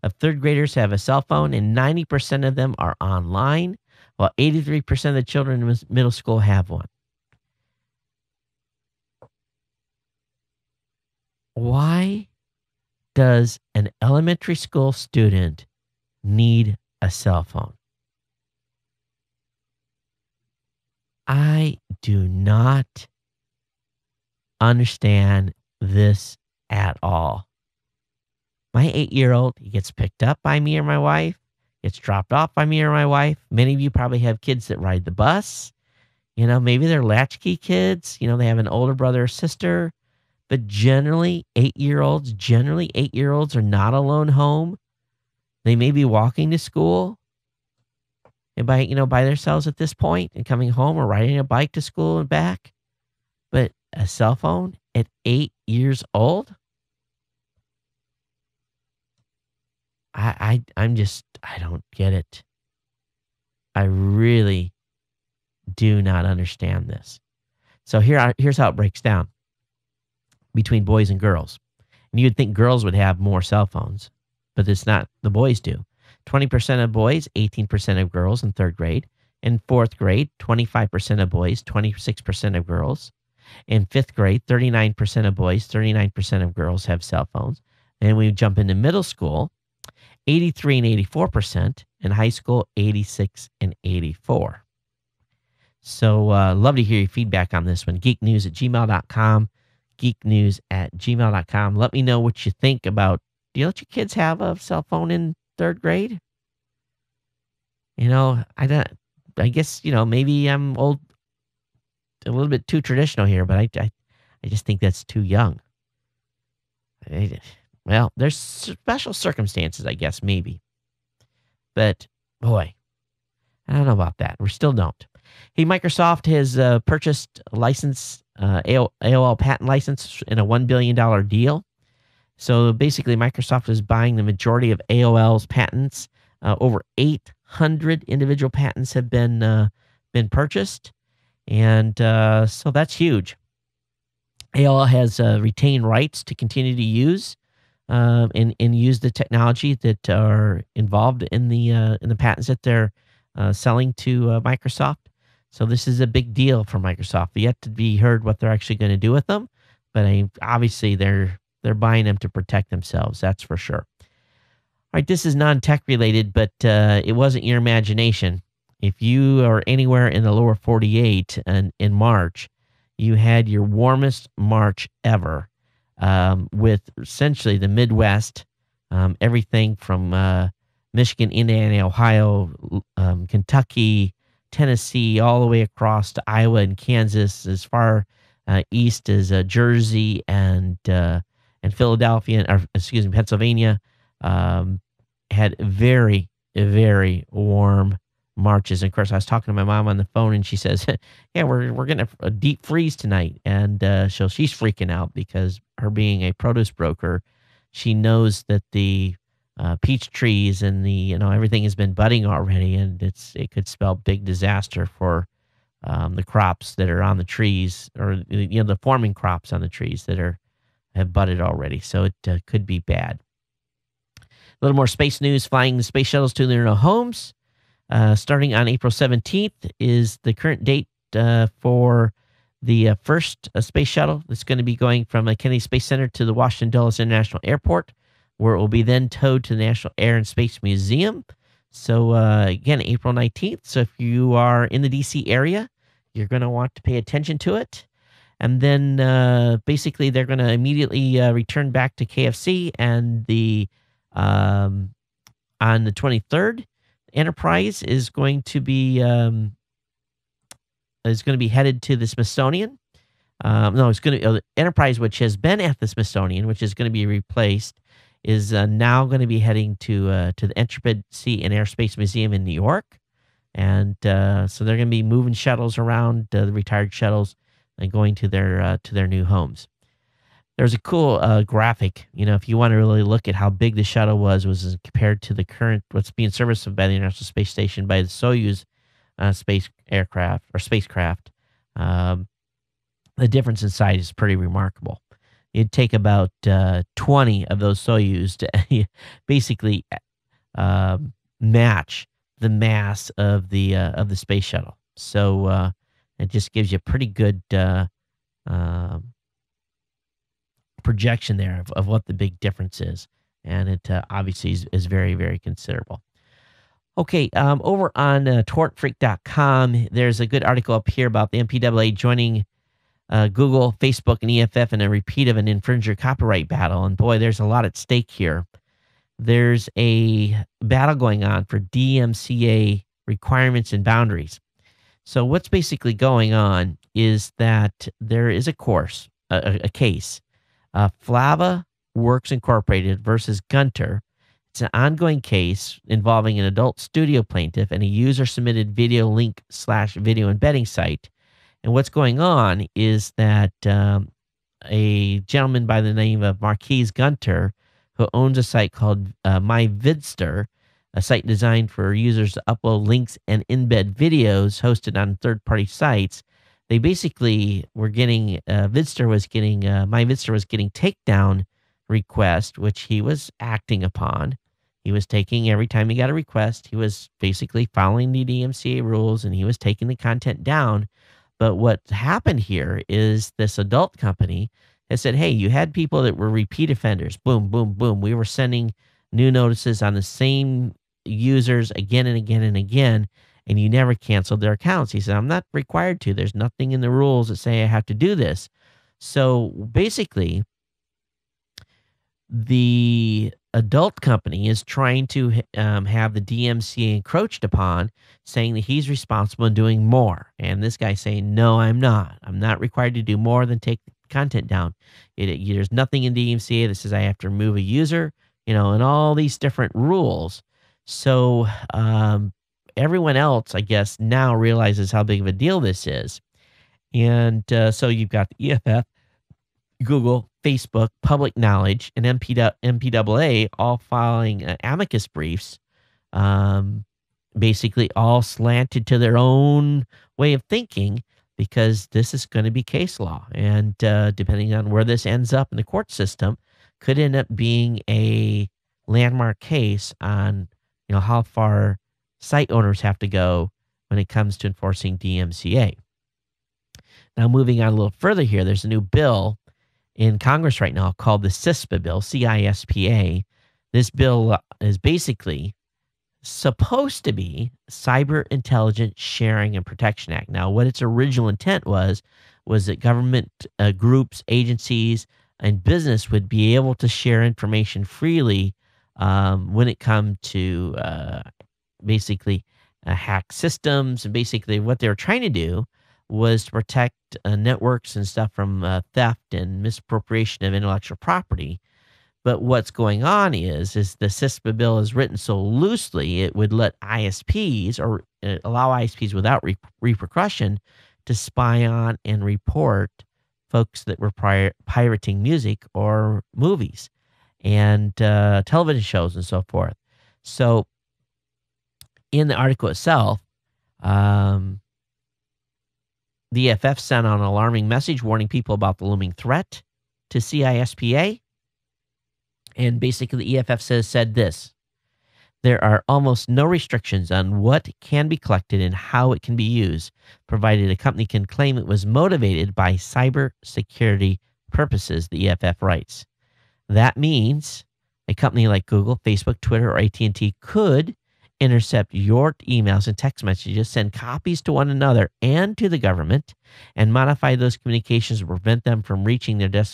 of third graders have a cell phone and 90% of them are online, while 83% of the children in middle school have one. Why does an elementary school student need a cell phone? I do not understand this at all. My 8-year-old, he gets picked up by me or my wife, gets dropped off by me or my wife. Many of you probably have kids that ride the bus. Maybe they're latchkey kids. They have an older brother or sister. But generally 8-year-olds are not alone home. They may be walking to school and by themselves at this point and coming home or riding a bike to school and back. But a cell phone at 8 years old? I don't get it. I really do not understand this. So here's how it breaks down between boys and girls. And you'd think girls would have more cell phones, but it's not. The boys do. 20% of boys, 18% of girls in third grade. In fourth grade, 25% of boys, 26% of girls. In fifth grade, 39% of boys, 39% of girls have cell phones. And we jump into middle school, 83 and 84%. In high school, 86 and 84. So love to hear your feedback on this one. geeknews@gmail.com. geeknews@gmail.com. Let me know what you think about, do you let your kids have a cell phone in third grade? I guess, maybe I'm old, a little bit too traditional here, but I just think that's too young. Well, there's special circumstances, I guess, maybe. But, boy, I don't know about that. We still don't. Hey, Microsoft has purchased a license, AOL patent license in a $1 billion deal. So basically, Microsoft is buying the majority of AOL's patents. Over 800 individual patents have been purchased. And so that's huge. AOL has retained rights to continue to use and use the technology that are involved in the patents that they're selling to Microsoft. So this is a big deal for Microsoft. Yet to be heard what they're actually going to do with them, but obviously they're buying them to protect themselves. That's for sure. All right, this is non-tech related, but it wasn't your imagination. If you are anywhere in the lower 48 and in March, you had your warmest March ever, with essentially the Midwest, everything from Michigan, Indiana, Ohio, Kentucky, Tennessee, all the way across to Iowa and Kansas, as far east as Jersey and Philadelphia, or excuse me, Pennsylvania, had very, very warm Marches. And of course, I was talking to my mom on the phone, and she says, "Yeah, we're getting a deep freeze tonight," and so she's freaking out because her being a produce broker, she knows that the peach trees and everything has been budding already, and it could spell big disaster for the crops that are on the trees, or the forming crops on the trees that have budded already. So it could be bad. A little more space news: flying the space shuttles to their new homes. Starting on April 17th is the current date for the first space shuttle that's going to be going from Kennedy Space Center to the Washington Dulles International Airport, where it will be then towed to the National Air and Space Museum. So again, April 19th. So if you are in the D.C. area, you're going to want to pay attention to it. And then basically they're going to immediately return back to KFC, and on the 23rd, Enterprise is going to be headed to the Smithsonian. It's going to Enterprise, which has been at the Smithsonian, which is going to be replaced, is now going to be heading to the Intrepid Sea and Airspace Museum in New York, and so they're going to be moving shuttles around, the retired shuttles, and going to their new homes. There's a cool graphic, if you want to really look at how big the shuttle was compared to the current, what's being serviced by the International Space Station by the Soyuz spacecraft. The difference in size is pretty remarkable. It'd take about 20 of those Soyuz to basically match the mass of the space shuttle. So it just gives you a pretty good projection there of what the big difference is. And it obviously is very, very considerable. Okay, over on tortfreak.com, there's a good article up here about the MPAA joining Google, Facebook, and EFF in a repeat of an infringer copyright battle. And boy, there's a lot at stake here. There's a battle going on for DMCA requirements and boundaries. So what's basically going on is that there is a case, Flava Works Incorporated versus Gunter. It's an ongoing case involving an adult studio plaintiff and a user-submitted video link/video embedding site. And what's going on is that a gentleman by the name of Marquise Gunter, who owns a site called MyVidster, a site designed for users to upload links and embed videos hosted on third-party sites. They basically were getting, MyVidster was getting takedown requests, which he was acting upon. He was taking, every time he got a request, he was basically following the DMCA rules and he was taking the content down. But what happened here is this adult company has said, hey, you had people that were repeat offenders. Boom, boom, boom. We were sending new notices on the same users again and again and again, and you never canceled their accounts. He said, I'm not required to. There's nothing in the rules that say I have to do this. So basically, the adult company is trying to have the DMCA encroached upon, saying that he's responsible and doing more. And this guy's saying, no, I'm not. I'm not required to do more than take the content down. There's nothing in DMCA that says I have to remove a user, and all these different rules. So everyone else, I guess, now realizes how big of a deal this is. And so you've got the EFF, Google, Facebook, Public Knowledge, and MPAA all filing amicus briefs, basically all slanted to their own way of thinking, because this is going to be case law. And depending on where this ends up in the court system, could end up being a landmark case on how far site owners have to go when it comes to enforcing DMCA. Now, moving on a little further here, there's a new bill in Congress right now called the CISPA bill, CISPA. This bill is basically supposed to be Cyber Intelligence Sharing and Protection Act. Now, what its original intent was that government groups, agencies, and business would be able to share information freely when it comes to basically hack systems. And basically what they were trying to do was to protect networks and stuff from theft and misappropriation of intellectual property. But what's going on is the CISPA bill is written so loosely, it would let ISPs or allow ISPs without repercussion to spy on and report folks that were pirating music or movies and television shows and so forth. So in the article itself, the EFF sent out an alarming message warning people about the looming threat to CISPA. And basically the EFF said this: there are almost no restrictions on what can be collected and how it can be used, provided a company can claim it was motivated by cybersecurity purposes, the EFF writes. That means a company like Google, Facebook, Twitter, or AT&T could intercept your emails and text messages, send copies to one another and to the government, and modify those communications to prevent them from reaching their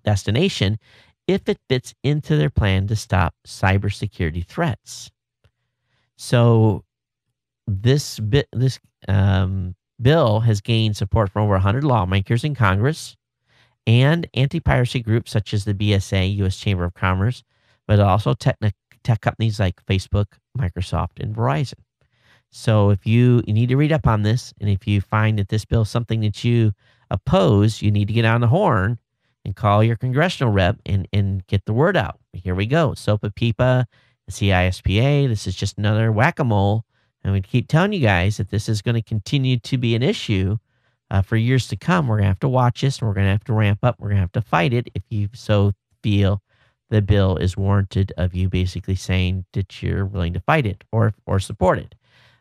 destination if it fits into their plan to stop cybersecurity threats. So this bill has gained support from over 100 lawmakers in Congress and anti-piracy groups such as the BSA, U.S. Chamber of Commerce, but also tech companies like Facebook, Microsoft, and Verizon. So if you need to read up on this, and if you find that this bill is something that you oppose, you need to get on the horn and call your congressional rep and get the word out. Here we go. SOPA, PIPA, the CISPA. This is just another whack-a-mole. And we keep telling you guys that this is going to continue to be an issue for years to come. We're going to have to watch this, and we're going to have to ramp up. We're going to have to fight it if you so feel the bill is warranted of you basically saying that you're willing to fight it or support it.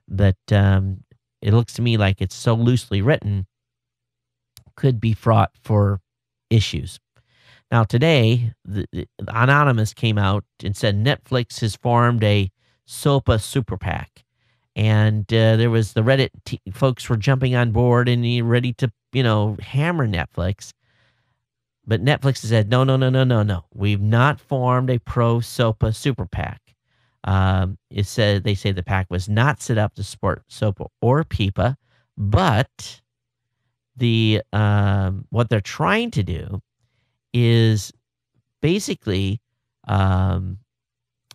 But it looks to me like it's so loosely written, could be fraught for issues. Now today, the Anonymous came out and said Netflix has formed a SOPA super PAC. And there was the Reddit folks were jumping on board and ready to, hammer Netflix. But Netflix has said, no, no, no, no, no, no. We've not formed a pro-SOPA super PAC. They say the PAC was not set up to support SOPA or PIPA, but what they're trying to do is basically, and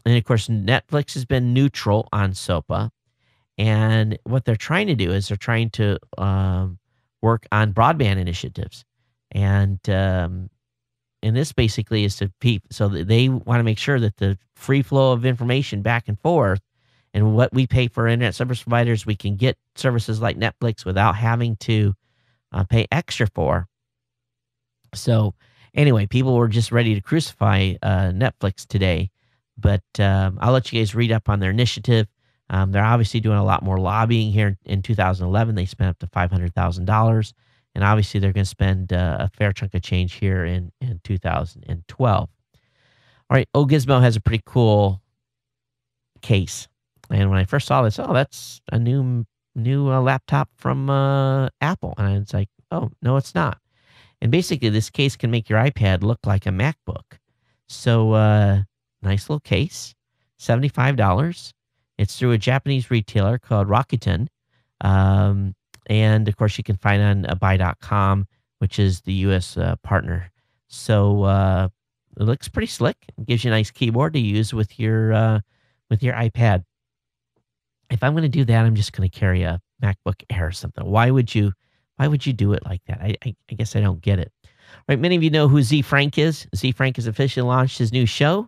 of course, Netflix has been neutral on SOPA. And what they're trying to do is they're trying to work on broadband initiatives. And this basically is to so they want to make sure that the free flow of information back and forth and what we pay for internet service providers, we can get services like Netflix without having to pay extra for. So anyway, people were just ready to crucify Netflix today. But I'll let you guys read up on their initiative. They're obviously doing a lot more lobbying here in 2011. They spent up to $500,000. And obviously, they're going to spend a fair chunk of change here in 2012. All right, Gizmo has a pretty cool case. And when I first saw this, that's a new laptop from Apple. And it's like, oh, no, it's not. And basically, this case can make your iPad look like a MacBook. So, nice little case, $75. It's through a Japanese retailer called Rakuten. And, of course, you can find it on buy.com, which is the U.S. partner. So it looks pretty slick. It gives you a nice keyboard to use with your iPad. If I'm going to do that, I'm just going to carry a MacBook Air or something. Why would you do it like that? I guess I don't get it. All right, many of you know who Z Frank is. Z Frank has officially launched his new show.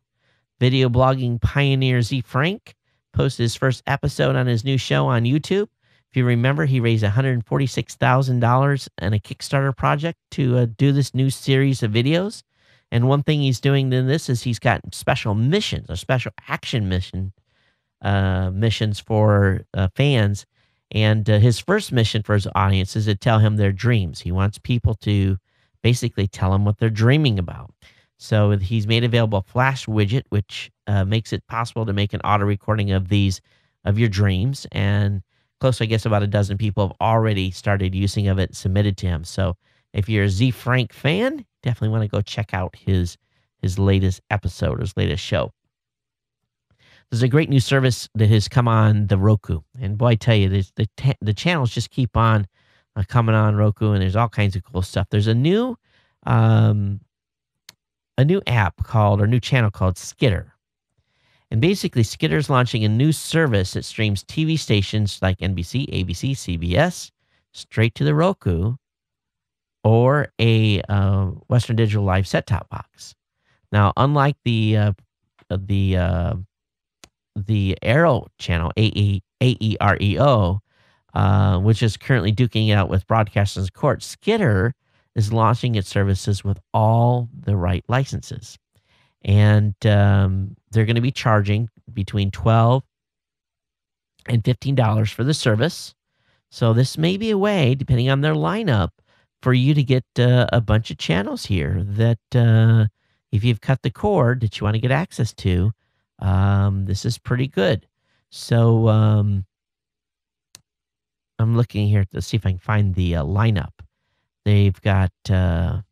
Video blogging pioneer Z Frank posted his first episode on his new show on YouTube. If you remember, he raised $146,000 in a Kickstarter project to do this new series of videos. And one thing he's doing in this is he's got special missions, or special action missions for fans. And his first mission for his audience is to tell him their dreams. He wants people to basically tell him what they're dreaming about. So he's made available a Flash widget, which makes it possible to make an auto recording of your dreams. And close, I guess, about a dozen people have already started using of it, submitted to him. So if you're a Z Frank fan, definitely want to go check out his latest episode, his latest show. There's a great new service that has come on the Roku. And boy, I tell you, the channels just keep on coming on Roku, and there's all kinds of cool stuff. There's a new app called, or new channel called Skitter. And basically, Skitter's launching a new service that streams TV stations like NBC, ABC, CBS straight to the Roku or a Western Digital Live set-top box. Now, unlike the Aero channel, AEREO, which is currently duking it out with Broadcasters Court, Skitter is launching its services with all the right licenses. And they're going to be charging between $12 and $15 for the service. So this may be a way, depending on their lineup, for you to get a bunch of channels here that if you've cut the cord that you want to get access to, this is pretty good. So I'm looking here to see if I can find the lineup. They've got it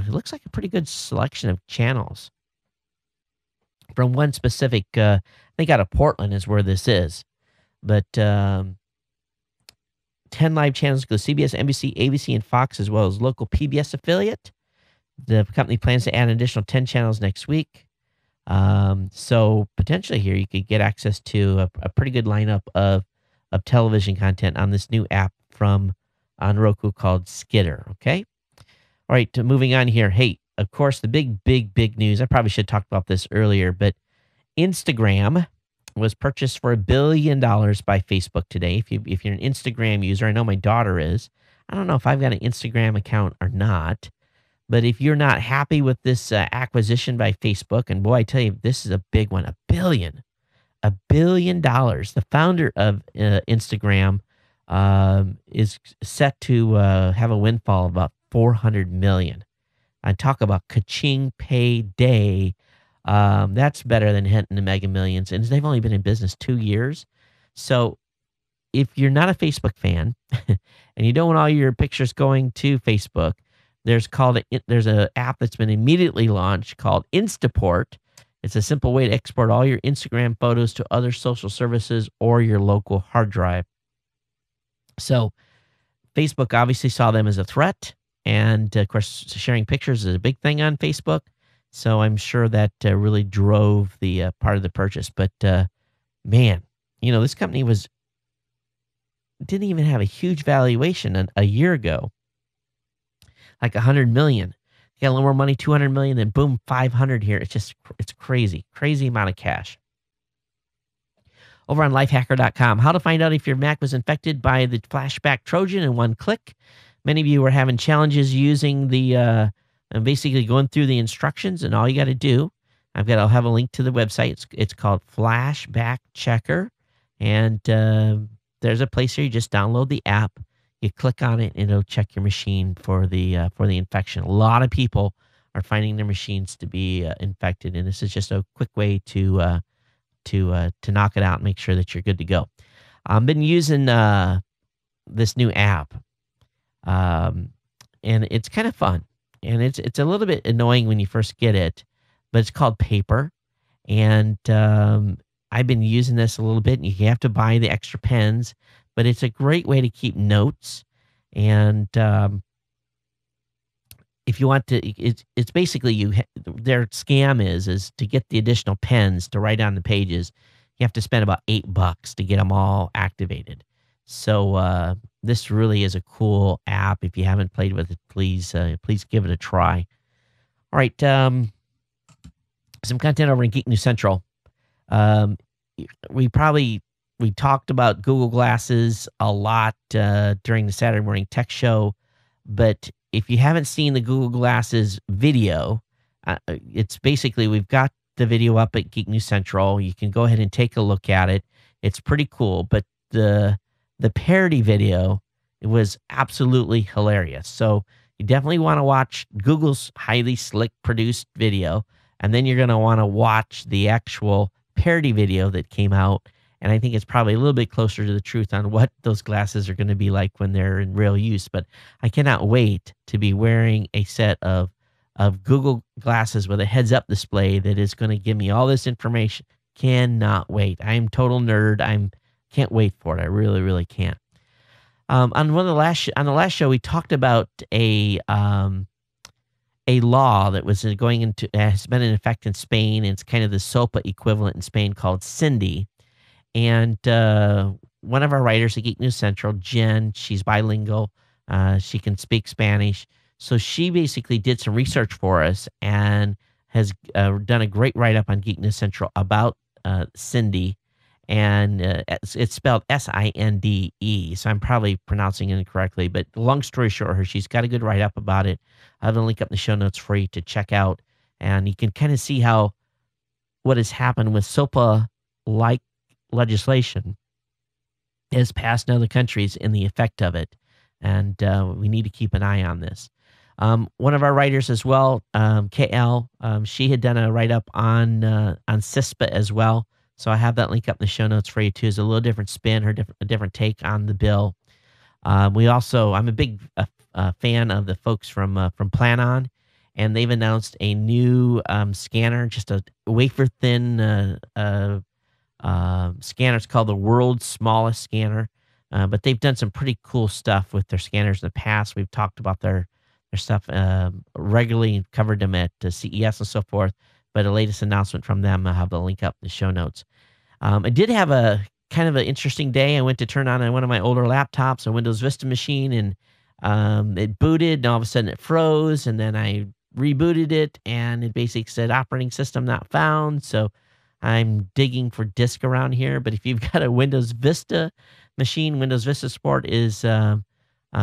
looks like a pretty good selection of channels. From one specific, I think out of Portland is where this is. But 10 live channels include CBS, NBC, ABC, and Fox, as well as local PBS affiliate. The company plans to add an additional 10 channels next week. So potentially here you could get access to a pretty good lineup of television content on this new app on Roku called Skitter, okay? All right, moving on here. Hey, of course, the big news. I probably should have talked about this earlier, but Instagram was purchased for $1 billion by Facebook today. If you're an Instagram user, I know my daughter is. I don't know if I've got an Instagram account or not, but if you're not happy with this acquisition by Facebook, and boy, I tell you, this is a big one, $1 billion. $1 billion. The founder of Instagram is set to have a windfall of about $400 million. I talk about ka-ching payday. That's better than hitting the Mega Millions, and they've only been in business 2 years. So if you're not a Facebook fan and you don't want all your pictures going to Facebook, there's a app that's been immediately launched called Instaport. It's a simple way to export all your Instagram photos to other social services or your local hard drive. So Facebook obviously saw them as a threat, and of course, sharing pictures is a big thing on Facebook. So I'm sure that really drove the part of the purchase. But man, this company didn't even have a huge valuation a year ago, like 100 million. You got a little more money, 200 million, then boom, 500 here. It's crazy amount of cash. Over on lifehacker.com, how to find out if your Mac was infected by the flashback Trojan in one click. Many of you are having challenges using basically going through the instructions, and all you got to do, I'll have a link to the website. It's called Flashback Checker, and there's a place here. You just download the app, you click on it, and it'll check your machine for the infection. A lot of people are finding their machines to be infected, and this is just a quick way to knock it out and make sure that you're good to go. I've been using this new app, and it's kind of fun, and it's a little bit annoying when you first get it, but it's called Paper, and I've been using this a little bit, and you have to buy the extra pens, but it's a great way to keep notes, and if you want to, it's basically their scam is to get the additional pens to write on the pages. You have to spend about $8 to get them all activated. So this really is a cool app. If you haven't played with it, please give it a try. All right, some content over in Geek News Central. We talked about Google Glasses a lot during the Saturday Morning Tech Show, but if you haven't seen the Google Glasses video, it's basically, we've got the video up at Geek News Central. You can go ahead and take a look at it. It's pretty cool, but the parody video, it was absolutely hilarious. So you definitely want to watch Google's highly slick produced video, and then you're going to want to watch the actual parody video that came out. And I think it's probably a little bit closer to the truth on what those glasses are going to be like when they're in real use. But I cannot wait to be wearing a set of Google glasses with a heads-up display that is going to give me all this information. Cannot wait. I'm total nerd. Can't wait for it. I really, really can't. On the last show, we talked about a law that was going into has been in effect in Spain. And it's kind of the SOPA equivalent in Spain called Cindy. And one of our writers at Geek News Central, Jen, she's bilingual. She can speak Spanish. So she basically did some research for us and has done a great write-up on Geek News Central about Cindy. And it's spelled S-I-N-D-E. So I'm probably pronouncing it incorrectly. But long story short, she's got a good write-up about it. I have a link up in the show notes for you to check out. And you can kind of see what has happened with SOPA-like legislation is passed in other countries and the effect of it. And we need to keep an eye on this. One of our writers as well, KL, she had done a write-up on CISPA as well. So I have that link up in the show notes for you too. It's a little different spin, a different take on the bill. I'm a big fan of the folks from Planon, and they've announced a new scanner, just a wafer-thin scanner. It's called the world's smallest scanner, but they've done some pretty cool stuff with their scanners in the past. We've talked about their stuff regularly and covered them at CES and so forth, but the latest announcement from them, I'll have the link up in the show notes. I did have a kind of an interesting day. I went to turn on one of my older laptops, a Windows Vista machine, and it booted, and all of a sudden it froze, and then I rebooted it, and it basically said operating system not found. So I'm digging for disk around here, but if you've got a Windows Vista machine, Windows Vista support is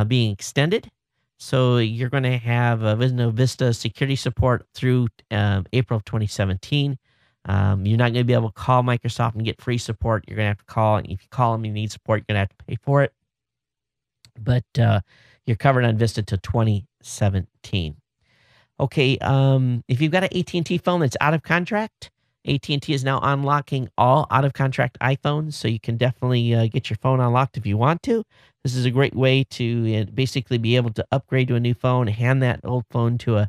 being extended. So you're going to have Windows Vista security support through April of 2017. You're not going to be able to call Microsoft and get free support. You're going to have to call, and if you call them and you need support, you're going to have to pay for it. But you're covered on Vista till 2017. Okay, if you've got an AT&T phone that's out of contract, AT&T is now unlocking all out of contract iPhones, so you can definitely get your phone unlocked if you want to. This is a great way to basically be able to upgrade to a new phone, hand that old phone to a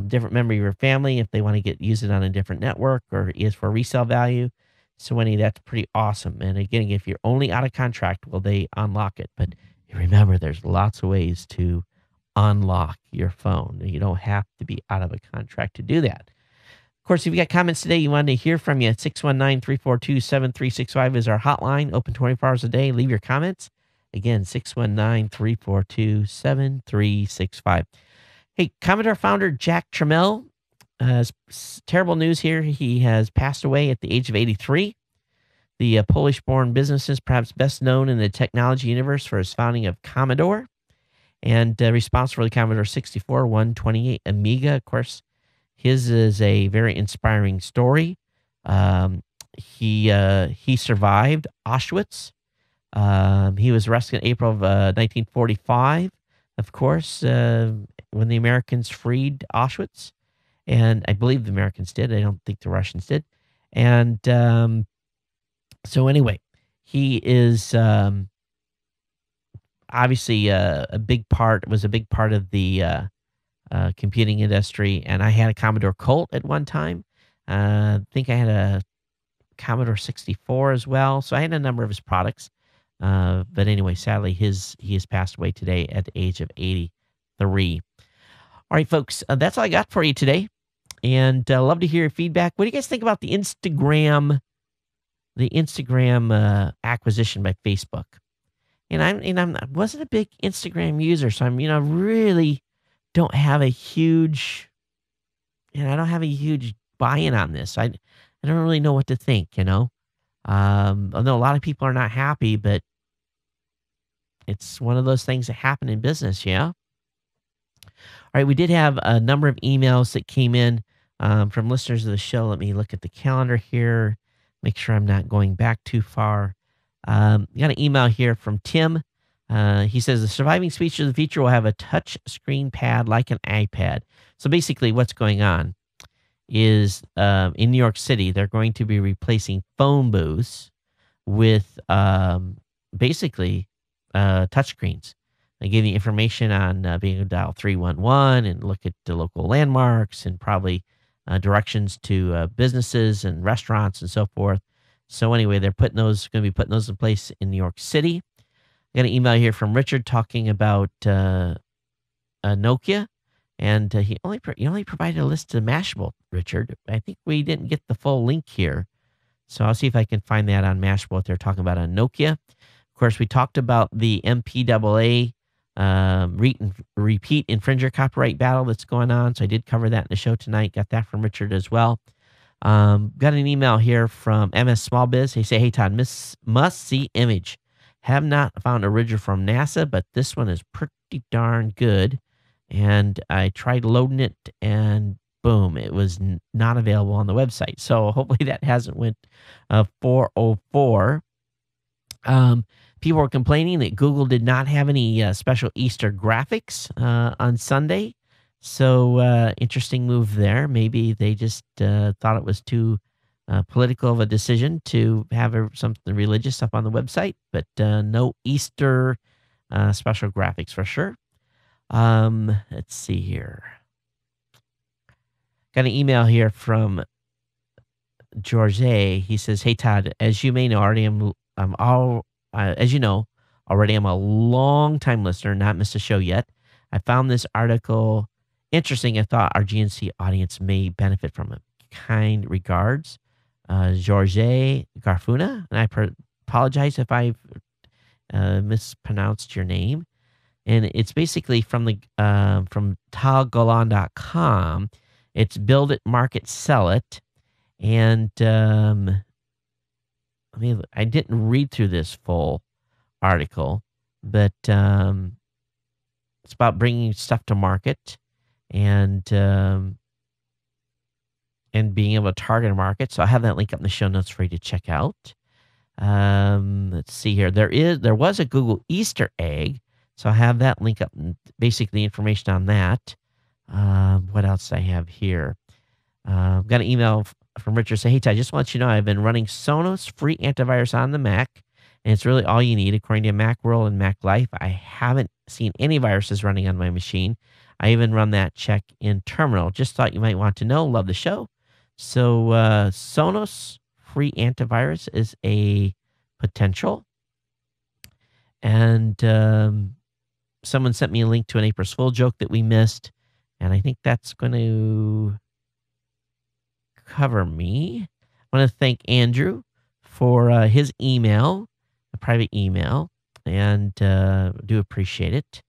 different member of your family if they want to use it on a different network or is for resale value. So anyway, that's pretty awesome. And again, if you're only out of contract, well, they unlock it. But remember, there's lots of ways to unlock your phone. You don't have to be out of a contract to do that. Of course, if you got comments today, you wanted to hear from you, 619-342-7365 is our hotline, open 24 hours a day. Leave your comments. Again, 619-342-7365. Hey, Commodore founder Jack Tramiel, terrible news here. He has passed away at the age of 83. The Polish-born businessman, perhaps best known in the technology universe for his founding of Commodore, and responsible for the Commodore 64, 128 Amiga. Of course, his is a very inspiring story. He survived Auschwitz. He was arrested in April of 1945, of course, when the Americans freed Auschwitz. And I believe the Americans did. I don't think the Russians did. And so anyway, he is obviously was a big part of the computing industry. And I had a Commodore Colt at one time. I think I had a Commodore 64 as well. So I had a number of his products. But anyway, sadly, he has passed away today at the age of 83. All right, folks, that's all I got for you today. And love to hear your feedback. What do you guys think about the Instagram acquisition by Facebook? And I wasn't a big Instagram user, so really don't have a huge, I don't have a huge buy-in on this. I don't really know what to think, although a lot of people are not happy, but it's one of those things that happen in business, yeah? All right, we did have a number of emails that came in from listeners of the show. Let me look at the calendar here, make sure I'm not going back too far. Got an email here from Tim. He says, the surviving speech of the future will have a touch screen pad like an iPad. So basically what's going on is in New York City, they're going to be replacing phone booths with basically touchscreens. They give you information on being able to dial 311 and look at the local landmarks and probably directions to businesses and restaurants and so forth. So anyway, they're going to be putting those in place in New York City. I got an email here from Richard talking about Nokia. And he only provided a list of Mashable, Richard. I think we didn't get the full link here. So I'll see if I can find that on Mashable, what they're talking about on Nokia. Of course, we talked about the MPAA repeat infringer copyright battle that's going on. So I did cover that in the show tonight. Got that from Richard as well. Got an email here from MS Small Biz. They say, hey, Todd, must-see image. Have not found a original from NASA, but this one is pretty darn good. And I tried loading it, and boom, it was not available on the website. So hopefully that hasn't went 404. People were complaining that Google did not have any special Easter graphics on Sunday. So interesting move there. Maybe they just thought it was too political of a decision to have something religious up on the website, but no Easter special graphics for sure. Let's see here. Got an email here from George A. He says, hey, Todd, as you may know, I'm a long-time listener, not missed a show yet. I found this article interesting. I thought our GNC audience may benefit from it. Kind regards, George Garfuna. And I apologize if I've mispronounced your name. And it's basically from talgolan.com. It's build it, market, sell it. And I didn't read through this full article, but it's about bringing stuff to market and being able to target a market. So I have that link up in the show notes for you to check out. Let's see here. There was a Google Easter egg. So I have that link up, basically information on that. What else I have here? I've got an email from Richard saying, "Hey, Ty, just want to let you know I've been running Sonos free antivirus on the Mac, and it's really all you need according to Macworld and Mac Life. I haven't seen any viruses running on my machine. I even run that check in Terminal. Just thought you might want to know. Love the show." So Sonos free antivirus is a potential, and someone sent me a link to an April's Fool joke that we missed, and I think that's going to cover me. I want to thank Andrew for his email, a private email, and do appreciate it.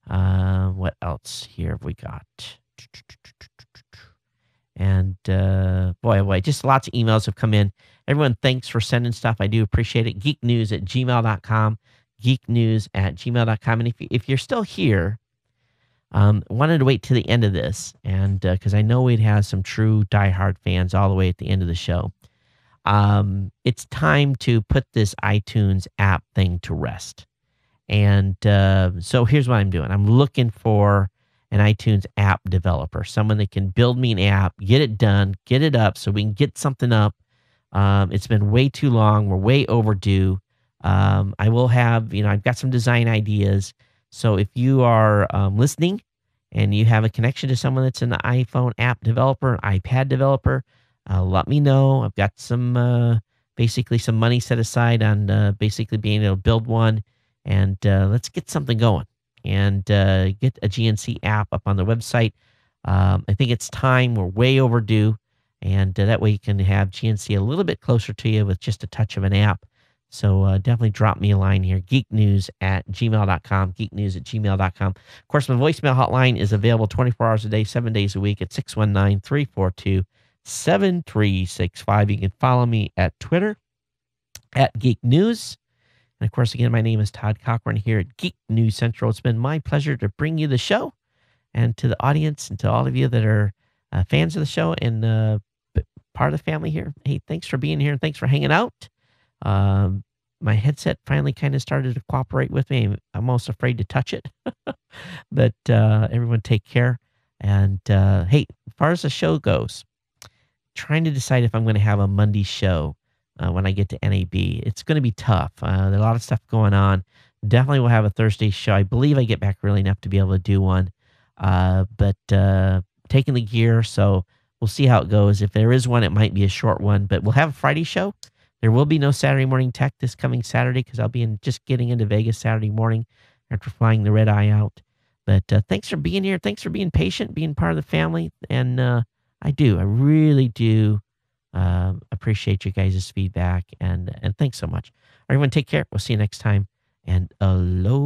What else here have we got? And boy, oh boy, just lots of emails have come in. Everyone, thanks for sending stuff. I do appreciate it. Geeknews@gmail.com, geeknews@gmail.com. And if you're still here, wanted to wait to the end of this, and because I know we'd have some true diehard fans all the way at the end of the show. It's time to put this iTunes app thing to rest. And so here's what I'm doing. I'm looking for an iTunes app developer, someone that can build me an app, get it done, get it up so we can get something up. It's been way too long. We're way overdue. I will have, I've got some design ideas. So if you are listening and you have a connection to someone that's an iPhone app developer, an iPad developer, let me know. I've got some basically some money set aside on basically being able to build one, and let's get something going and get a GNC app up on the website. I think it's time. We're way overdue, and that way you can have GNC a little bit closer to you with just a touch of an app. So definitely drop me a line here, geeknews@gmail.com, geeknews@gmail.com. Of course, my voicemail hotline is available 24 hours a day, 7 days a week at 619-342-7365. You can follow me at Twitter, @geeknews. And of course, again, my name is Todd Cochran here at Geek News Central. It's been my pleasure to bring you the show, and to the audience and to all of you that are fans of the show and part of the family here. Hey, thanks for being here and thanks for hanging out. My headset finally kind of started to cooperate with me. I'm almost afraid to touch it, but everyone take care. And hey, as far as the show goes, trying to decide if I'm going to have a Monday show when I get to NAB. It's going to be tough. There's a lot of stuff going on. Definitely will have a Thursday show. I believe I get back early enough to be able to do one, but taking the gear, so we'll see how it goes. If there is one, it might be a short one, but we'll have a Friday show. There will be no Saturday morning tech this coming Saturday because I'll be just getting into Vegas Saturday morning after flying the red eye out. But thanks for being here. Thanks for being patient, being part of the family. And I really do appreciate you guys' feedback. And thanks so much. Everyone take care. We'll see you next time. And aloha.